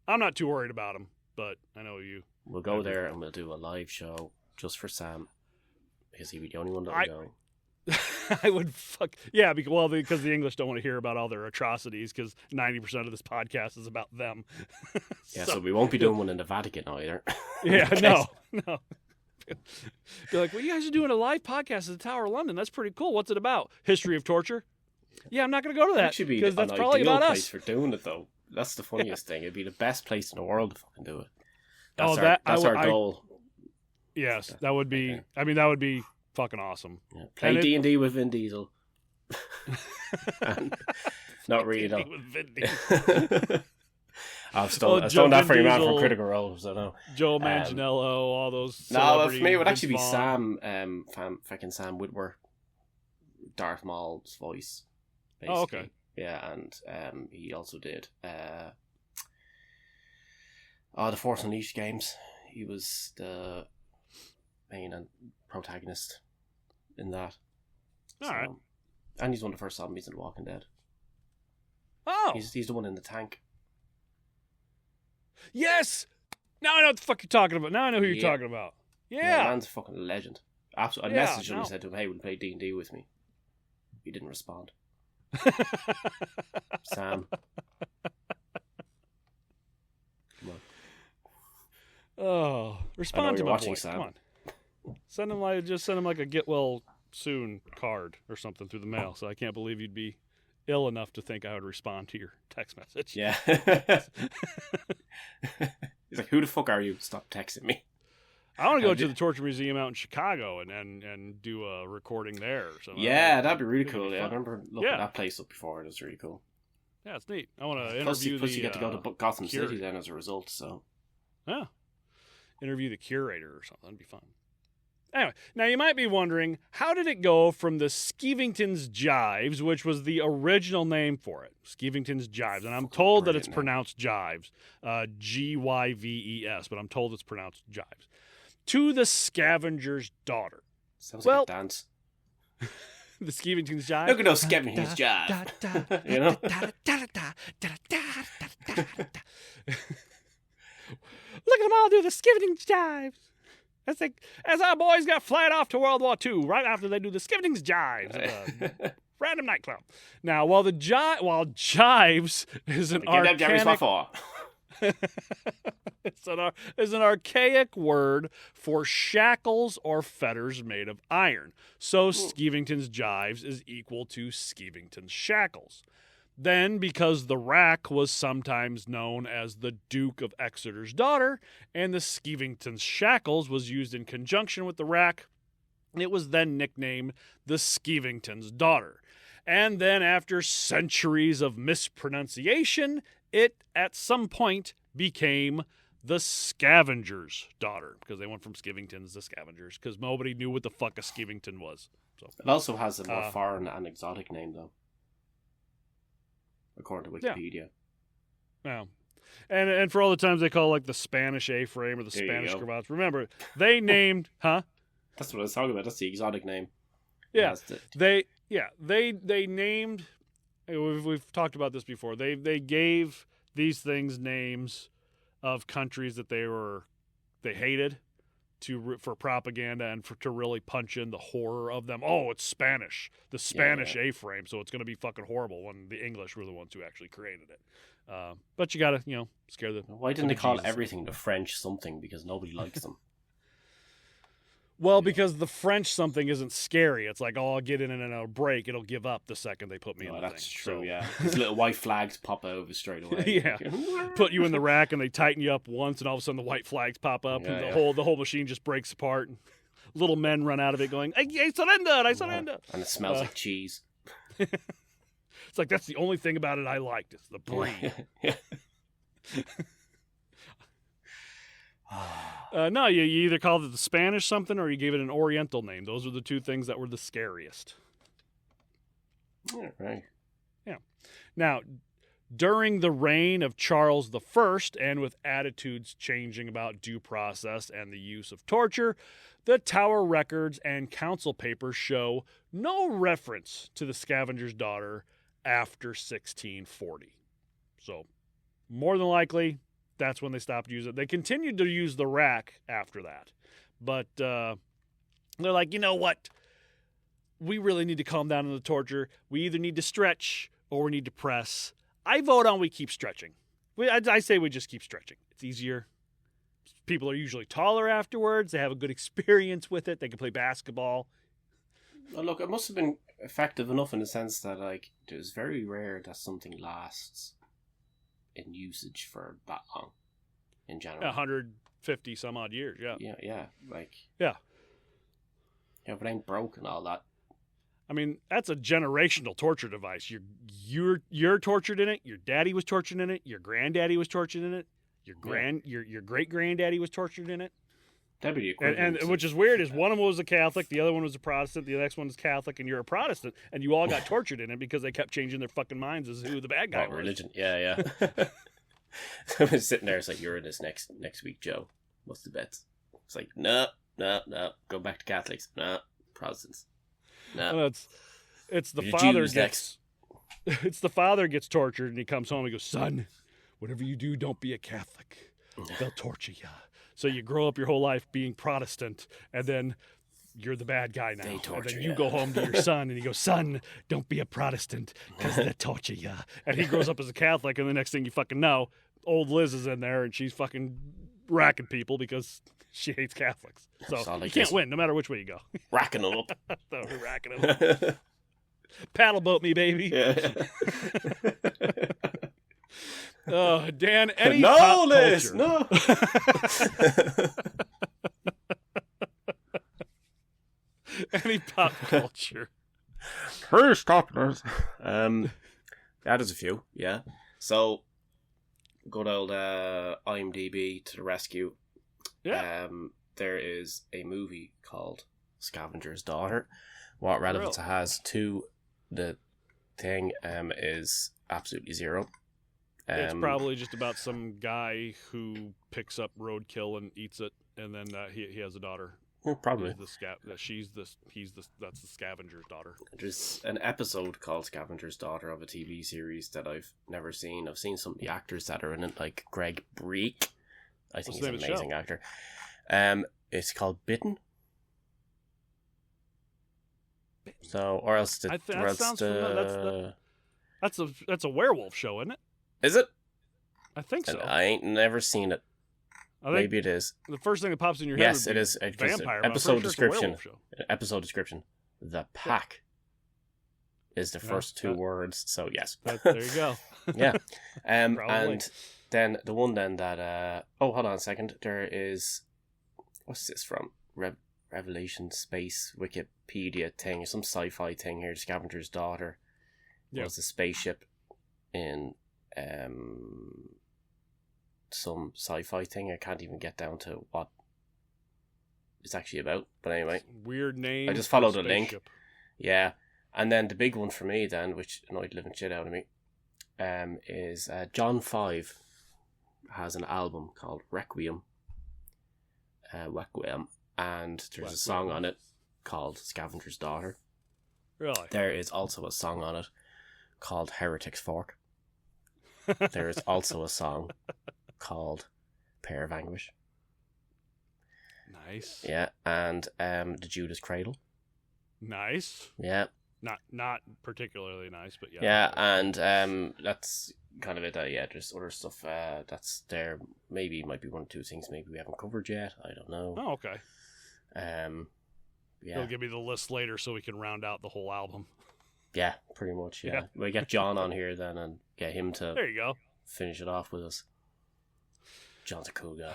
I'm not too worried about them, but I know you. We'll go there and we'll do a live show just for Sam. Because he'd be the only one that would go. I would because the English don't want to hear about all their atrocities because 90% of this podcast is about them. So we won't be doing one in the Vatican either. Yeah, no. Be like, well, you guys are doing a live podcast at the Tower of London. That's pretty cool. What's it about? History of torture? Yeah, I'm not going to go to that because that's probably about place us. For doing it though. That's the funniest thing. It'd be the best place in the world to fucking do it. That's our goal. Yes, that would be. Okay. I mean, that would be fucking awesome. Yeah. Play D&D with Vin Diesel. Not really though. With Vin Diesel. I've stolen that from your man from Critical Role. So no. Joe Manganiello, all those. No, for me it would actually be Sam. Fucking Sam Witwer, Darth Maul's voice. Basically. Oh, okay. Yeah, and he also did the Force Unleashed games. He was the main protagonist in that. All right. And he's one of the first zombies in The Walking Dead. Oh! He's the one in the tank. Yes! Now I know what the fuck you're talking about. Now I know who you're talking about. Yeah! Man's a fucking legend. Absolutely. I messaged him and said to him, hey, will you play D&D with me? He didn't respond. Sam. Come on. Oh, respond to my watching, boy. Sam. Come on. Send him like a get well soon card or something through the mail. So I can't believe you'd be ill enough to think I would respond to your text message. Yeah. He's like, who the fuck are you? Stop texting me. I want to go to the Torture Museum out in Chicago and do a recording there. Or something. Yeah, that'd be really cool. Yeah, I remember looking that place up before. It was really cool. Yeah, it's neat. I want to interview Plus you get to go to Gotham City then as a result. So yeah, interview the curator or something. That'd be fun. Anyway, now you might be wondering, how did it go from the Skevington's Gyves, which was the original name for it, Skevington's Gyves, and I'm told that it's pronounced Gyves, Gyves, but I'm told it's pronounced Gyves, to the Scavenger's daughter. Sounds like a dance. The Skevington's Gyves. Look at those Skevington's Gyves. You know? Look at them all do the Skevington's Gyves. as our boys got flying off to World War II, right after they do the Skevington's Gyves at the random nightclub. Now, while Gyves is an is an archaic word for shackles or fetters made of iron. So Skevington's Gyves is equal to Skevington's shackles. Then, because the rack was sometimes known as the Duke of Exeter's daughter, and the Skevington's shackles was used in conjunction with the rack, it was then nicknamed the Skevington's daughter. And then, after centuries of mispronunciation, it, at some point, became the Scavenger's daughter, because they went from Skevingtons to Scavengers, because nobody knew what the fuck a Skevington was. So it also has a more foreign and exotic name, though, according to Wikipedia. Yeah. And for all the times they call like the Spanish A-frame or the Spanish cravats, remember, they named, That's what I was talking about. That's the exotic name. Yeah. They named, we've talked about this before, they gave these things names of countries that they hated for propaganda and to really punch in the horror of them. Oh, it's Spanish. The Spanish A-frame, so it's going to be fucking horrible when the English were the ones who actually created it. But you got to, scare the... Why didn't they call everything the French something? Because nobody likes them. Well, because the French something isn't scary. It's like, I'll get in and it'll break. It'll give up the second they put me in the that's thing. True, yeah. These little white flags pop over straight away. Yeah. Put you in the rack and they tighten you up once and all of a sudden the white flags pop up and the whole machine just breaks apart. And little men run out of it going, I surrender. And it smells like cheese. It's like, that's the only thing about it I liked. It's the breed. No, you either called it the Spanish something or you gave it an Oriental name. Those were the two things that were the scariest. Yeah, right. Yeah. Now, during the reign of Charles I, and with attitudes changing about due process and the use of torture, the Tower records and council papers show no reference to the Scavenger's daughter after 1640. So, more than likely, that's when they stopped using it. They continued to use the rack after that. But they're like, you know what? We really need to calm down on the torture. We either need to stretch or we need to press. I vote on we keep stretching. I say we just keep stretching. It's easier. People are usually taller afterwards. They have a good experience with it. They can play basketball. Well, look, it must have been effective enough in the sense that, like, it was very rare that something lasts in usage for that long, in general. 150 some odd years, yeah. Yeah, like... Yeah. If it ain't broke and all that. I mean, that's a generational torture device. You're tortured in it, your daddy was tortured in it, your granddaddy was tortured in it, your great-granddaddy was tortured in it. That'd be the equivalent. And which is weird is one of them was a Catholic, the other one was a Protestant, the next one was Catholic, and you're a Protestant, and you all got tortured in it because they kept changing their fucking minds as who the bad guy was. Religion, yeah. I was sitting there, it's like, you're in this next week, Joe. What's the bets? It's like, no. Go back to Catholics. No. Protestants. No. Well, it's the father gets... It's the father gets tortured, and he comes home and he goes, son, whatever you do, don't be a Catholic. They'll torture you. So you grow up your whole life being Protestant, and then you're the bad guy now. They torture and then you go home to your son, and he goes, son, don't be a Protestant, because they torture you. And he grows up as a Catholic, and the next thing you fucking know, old Liz is in there, and she's fucking racking people because she hates Catholics. So you can't win, no matter which way you go. Racking them up. So we're racking them up. Paddle boat me, baby. Yeah. Dan, any pop culture? No. Any pop culture? Hey, stop this. That is a few, yeah. So, good old IMDb to the rescue. Yeah. There is a movie called Scavenger's Daughter. What relevance it has to the thing is absolutely zero. It's probably just about some guy who picks up roadkill and eats it, and then he has a daughter. Probably. That's the Scavenger's daughter. There's an episode called Scavenger's Daughter of a TV series that I've never seen. I've seen some of the actors that are in it, like Greg Breek. I think he's an amazing actor. It's called Bitten. So, or else the... that sounds familiar. That's a werewolf show, isn't it? Is it? I think so. I ain't never seen it. Maybe it is. The first thing that pops in your head yes, it is. Vampire. Episode description. Episode description. The Pack is the first two words. So yes. There you go. Yeah. And then the one then that hold on a second. There is, what's this from? Revelation Space Wikipedia thing, some sci-fi thing here. Scavenger's daughter was a spaceship in some sci-fi thing. I can't even get down to what it's actually about, but anyway, weird name. I just followed the link. Yeah, and then the big one for me then, which annoyed the living shit out of me, is John 5 has an album called Requiem, and there's a song on it called Scavenger's Daughter. Really? There is also a song on it called Heretic's Fork. There is also a song called Pair of Anguish. Nice. Yeah, and the Judas Cradle. Nice. Yeah. Not particularly nice, but yeah. Yeah, and that's kind of it. There's other stuff that's there. Maybe might be one or two things maybe we haven't covered yet. I don't know. Oh, okay. Yeah. He'll give me the list later so we can round out the whole album. Yeah, pretty much. Yeah. We get John on here then and get him to. There you go. Finish it off with us. John's a cool guy.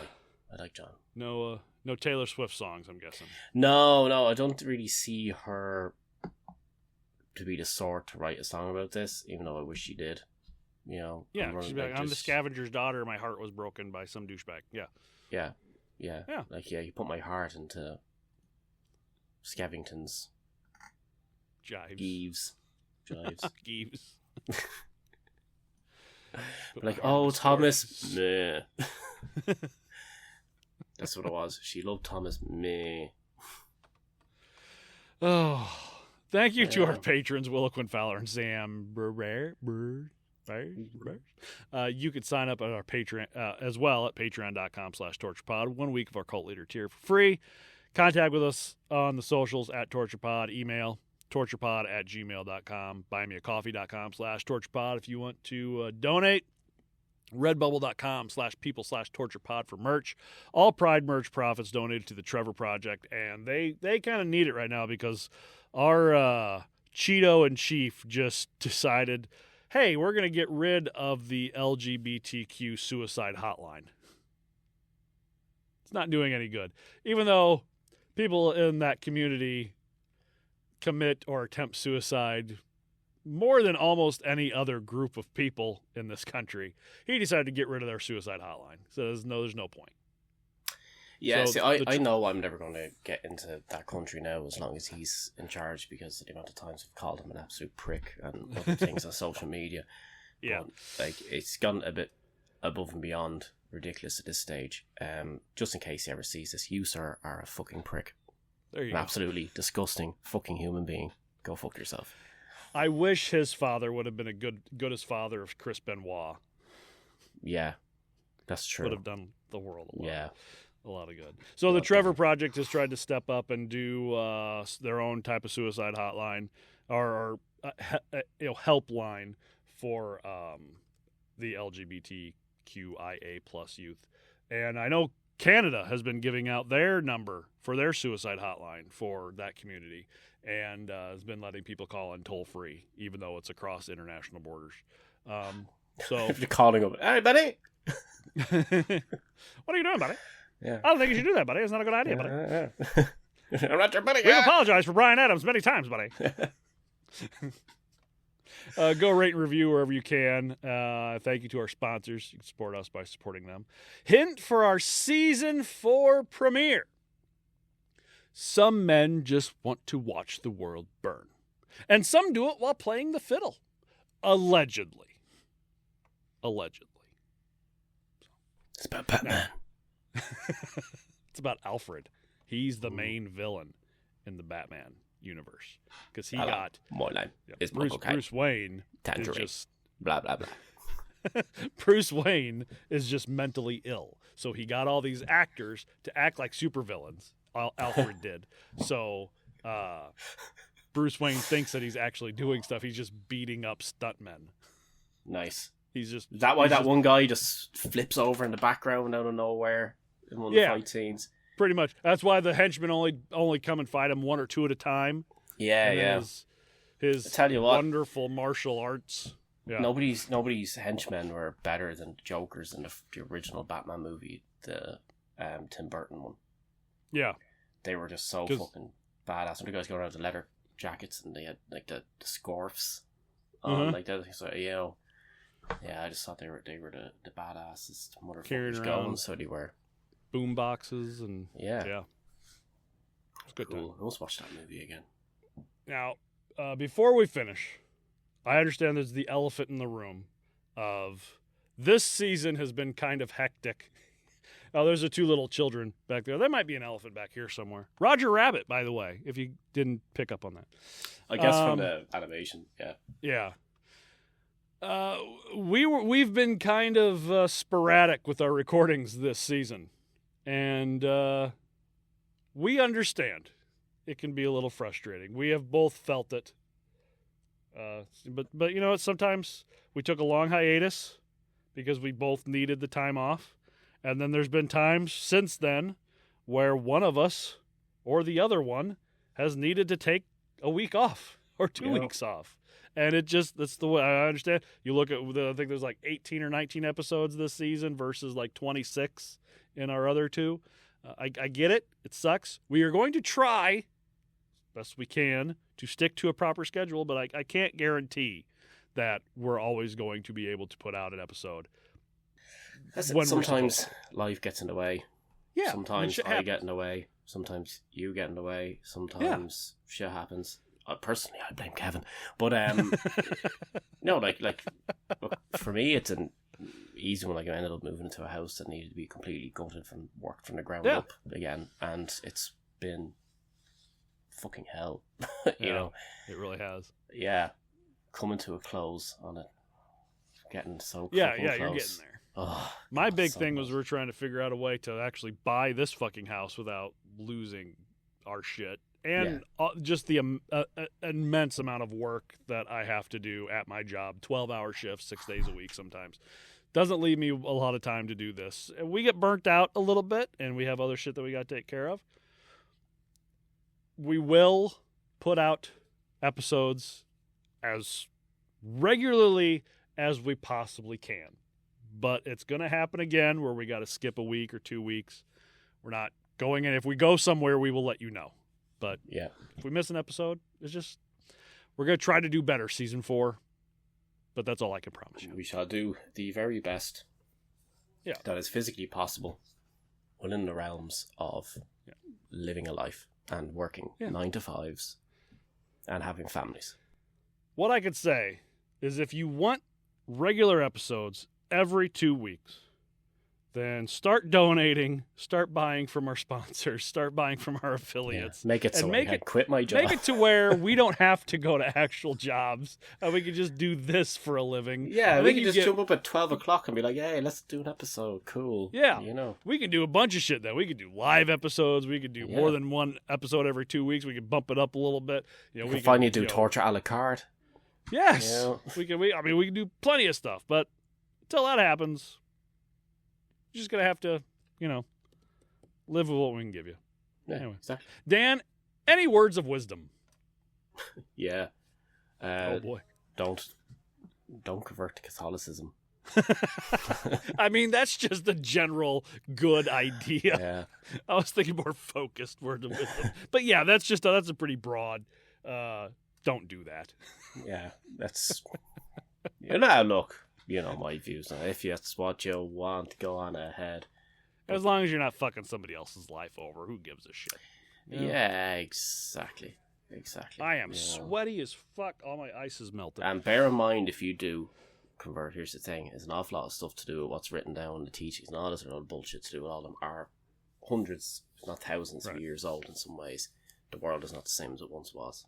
I like John. No Taylor Swift songs, I'm guessing. No, I don't really see her to be the sort to write a song about this, even though I wish she did. You know. Yeah, she's like, I'm the Scavenger's daughter. My heart was broken by some douchebag. Yeah. Yeah. Like, you put my heart into Skevington's Gyves. Gyves. Like, oh, Thomas, meh. That's what it was. She loved Thomas, meh. Oh, thank you to our patrons, Willa Quinn Fowler and Sam you could sign up at our Patreon as well at patreon.com/torturepod. 1 week of our cult leader tier for free. Contact with us on the socials at torturepod. Email torturepod@gmail.com. buymeacoffee.com/torturepod if you want to donate. redbubble.com/people/torturepod for merch. All Pride merch profits donated to the Trevor Project, and they kind of need it right now because our Cheeto in chief just decided, hey, we're going to get rid of the LGBTQ suicide hotline. It's not doing any good. Even though people in that community commit or attempt suicide more than almost any other group of people in this country, he decided to get rid of their suicide hotline. So there's no point. Yeah, so I know I'm never going to get into that country now as long as he's in charge, because of the amount of times I've called him an absolute prick and other things on social media. Yeah. But, it's gone a bit above and beyond ridiculous at this stage. Just in case he ever sees this, you, sir, are a fucking prick. There you go. Absolutely disgusting fucking human being. Go fuck yourself. I wish his father would have been a good as father of Chris Benoit. Yeah, that's true. Would have done the world a lot of good. So the Trevor Project has tried to step up and do their own type of suicide hotline or helpline for the LGBTQIA plus youth. And I know Canada has been giving out their number for their suicide hotline for that community, and has been letting people call in toll free, even though it's across international borders. So if you're calling them, hey buddy, what are you doing, buddy? Yeah. I don't think you should do that, buddy. It's not a good idea, buddy. I'm not your buddy. We've apologized for Bryan Adams many times, buddy. Go rate and review wherever you can. Thank you to our sponsors. You can support us by supporting them. Hint for our Season 4 premiere. Some men just want to watch the world burn. And some do it while playing the fiddle. Allegedly. It's about Batman. It's about Alfred. He's the main villain in the Batman universe. Because he got... My name is Bruce Wayne. Tangerine. Just... Blah, blah, blah. Bruce Wayne is just mentally ill. So he got all these actors to act like supervillains. Alfred did. So Bruce Wayne thinks that he's actually doing stuff. He's just beating up stuntmen. Nice. He's just... Is that why that one guy just flips over in the background out of nowhere in one of the fight scenes? Pretty much. That's why the henchmen only come and fight him one or two at a time. Yeah, yeah. His I tell you what, wonderful martial arts. Yeah. Nobody's henchmen were better than the Jokers in the original Batman movie, the Tim Burton one. Yeah. They were just so fucking badass. When the guys go around with the leather jackets and they had like the scarfs on, like that. So yeah, I just thought they were the badasses. Motherfuckers going, so they were boom boxes and yeah. It's good. Cool. Let's watch that movie again. Now, before we finish, I understand there's the elephant in the room of this season has been kind of hectic. Oh, there's the two little children back there. There might be an elephant back here somewhere. Roger Rabbit, by the way, if you didn't pick up on that. I guess from the animation, yeah. Yeah. We've been kind of sporadic with our recordings this season. And we understand. It can be a little frustrating. We have both felt it. But you know what? Sometimes we took a long hiatus because we both needed the time off. And then there's been times since then where one of us or the other one has needed to take a week off or 2 weeks off. And that's the way I understand. You look at, I think there's like 18 or 19 episodes this season versus like 26 in our other two. I get it. It sucks. We are going to try best we can to stick to a proper schedule, but I can't guarantee that we're always going to be able to put out an episode. Sometimes life gets in the way. Yeah. Sometimes I get in the way. Sometimes you get in the way. Sometimes shit happens. Personally, I blame Kevin. But no, like look, for me, it's an easy one. Like I ended up moving into a house that needed to be completely gutted from the ground up again, and it's been fucking hell. you know, it really has. Yeah, coming to a close on it, getting so close. You're getting there. Oh, my big thing was we're trying to figure out a way to actually buy this fucking house without losing our shit. And just the immense amount of work that I have to do at my job, 12-hour shifts, 6 days a week sometimes. Doesn't leave me a lot of time to do this. And we get burnt out a little bit, and we have other shit that we got to take care of. We will put out episodes as regularly as we possibly can. But it's going to happen again where we got to skip a week or 2 weeks. We're not going in. If we go somewhere, we will let you know. But if we miss an episode, it's just we're going to try to do better season 4. But that's all I can promise you. We shall do the very best that is physically possible within the realms of living a life and working 9 to 5s and having families. What I could say is if you want regular episodes every 2 weeks, then start donating, start buying from our sponsors, start buying from our affiliates. Make it so I can quit my job. Make it to where we don't have to go to actual jobs and we can just do this for a living. Yeah, we can just jump up at 12 o'clock and be like, hey, let's do an episode. Cool. Yeah. You know. We can do a bunch of shit then. We could do live episodes. We could do more than one episode every 2 weeks. We could bump it up a little bit. You know, we can finally do torture a la carte. Yes. You know? We can do plenty of stuff, but until that happens, you're just going to have to, live with what we can give you. Yeah, anyway. Exactly. Dan, any words of wisdom? Oh, boy. Don't convert to Catholicism. I mean, that's just a general good idea. Yeah. I was thinking more focused word of wisdom. But yeah, that's a pretty broad, don't do that. Yeah, that's, look. My views. If that's what you want, go on ahead. As long as you're not fucking somebody else's life over, who gives a shit? Yeah, exactly. I am sweaty as fuck. All my ice is melted. And bear in mind, if you do convert, here's the thing, there's an awful lot of stuff to do with what's written down in the teachings and all this other bullshit to do with all of them are hundreds, if not thousands of years old in some ways. The world is not the same as it once was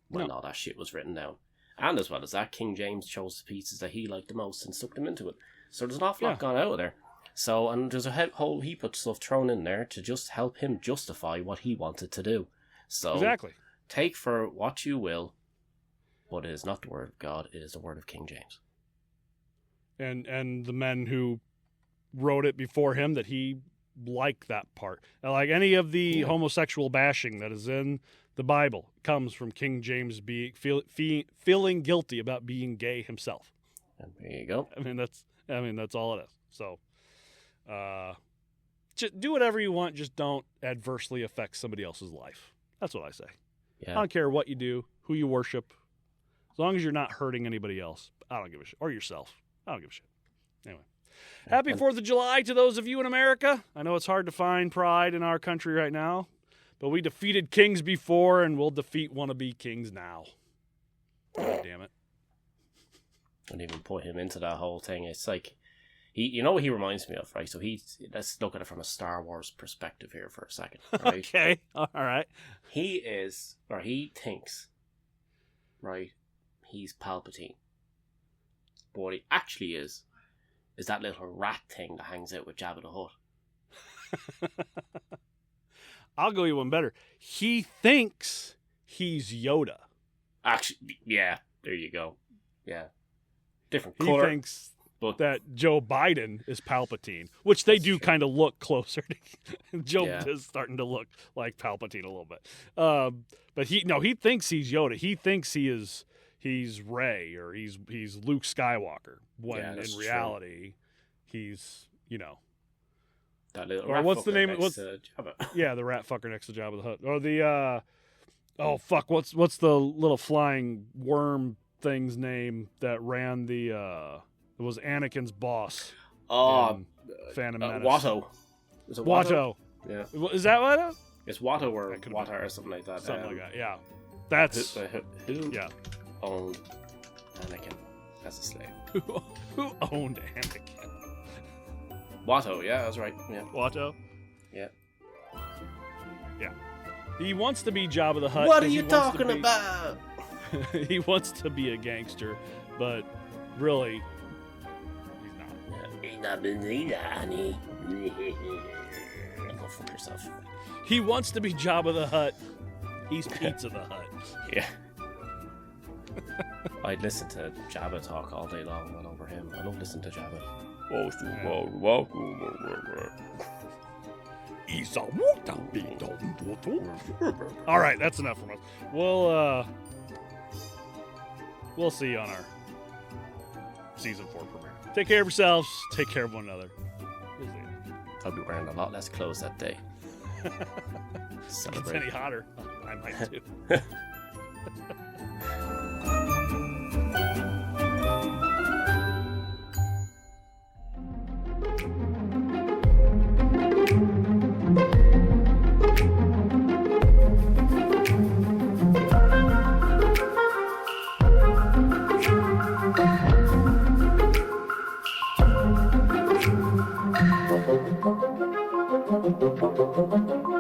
when all that shit was written down. And as well as that, King James chose the pieces that he liked the most and stuck them into it. So there's an awful lot gone out of there. So, and there's a whole heap of stuff thrown in there to just help him justify what he wanted to do. So, exactly. Take for what you will, but it is not the word of God, it is the word of King James. And the men who wrote it before him, that he liked that part. Like any of the homosexual bashing that is in the Bible comes from King James feeling guilty about being gay himself. And there you go. I mean, that's all it is. So, just do whatever you want. Just don't adversely affect somebody else's life. That's what I say. Yeah. I don't care what you do, who you worship, as long as you're not hurting anybody else. I don't give a shit. Or yourself. I don't give a shit. Anyway. Happy 4th of July to those of you in America. I know it's hard to find pride in our country right now, but we defeated kings before, and we'll defeat wannabe kings now. God damn it. Don't even put him into that whole thing. It's like, you know what he reminds me of, right? So let's look at it from a Star Wars perspective here for a second, right? Okay, all right. He thinks, right, he's Palpatine. But what he actually is that little rat thing that hangs out with Jabba the Hutt. I'll go you one better. He thinks he's Yoda. Actually, yeah, there you go. Yeah. Different color. He thinks that Joe Biden is Palpatine, which they do kind of look closer to. Joe is starting to look like Palpatine a little bit. But he thinks he's Yoda. He thinks he's Rey or he's Luke Skywalker, when in reality he's, that little or what's the name? What's Jabba? Yeah, the rat fucker next to Jabba the Hutt, or the what's the little flying worm thing's name that ran the it was Anakin's boss. Oh, Phantom Menace. Watto. Is it Watto? Yeah. Is that Watto? It's Watto or Wata or something like that. Something like that. Yeah. That's who owned Anakin as a slave. Who owned Anakin? Watto, yeah, that's right. Yeah. Watto? Yeah. Yeah. He wants to be Jabba the Hutt. What are you talking about? He wants to be a gangster, but really, he's not. He's not been honey. Go fuck yourself. He wants to be Jabba the Hutt. He's Pizza the Hutt. Yeah. I'd listen to Jabba talk all day long, not over him. I don't listen to Jabba. All right, that's enough from us. We'll see you on our season 4 premiere. Take care of yourselves. Take care of one another. We'll see you. I'll be wearing a lot less clothes that day. If it's any hotter, I might too. Thank you.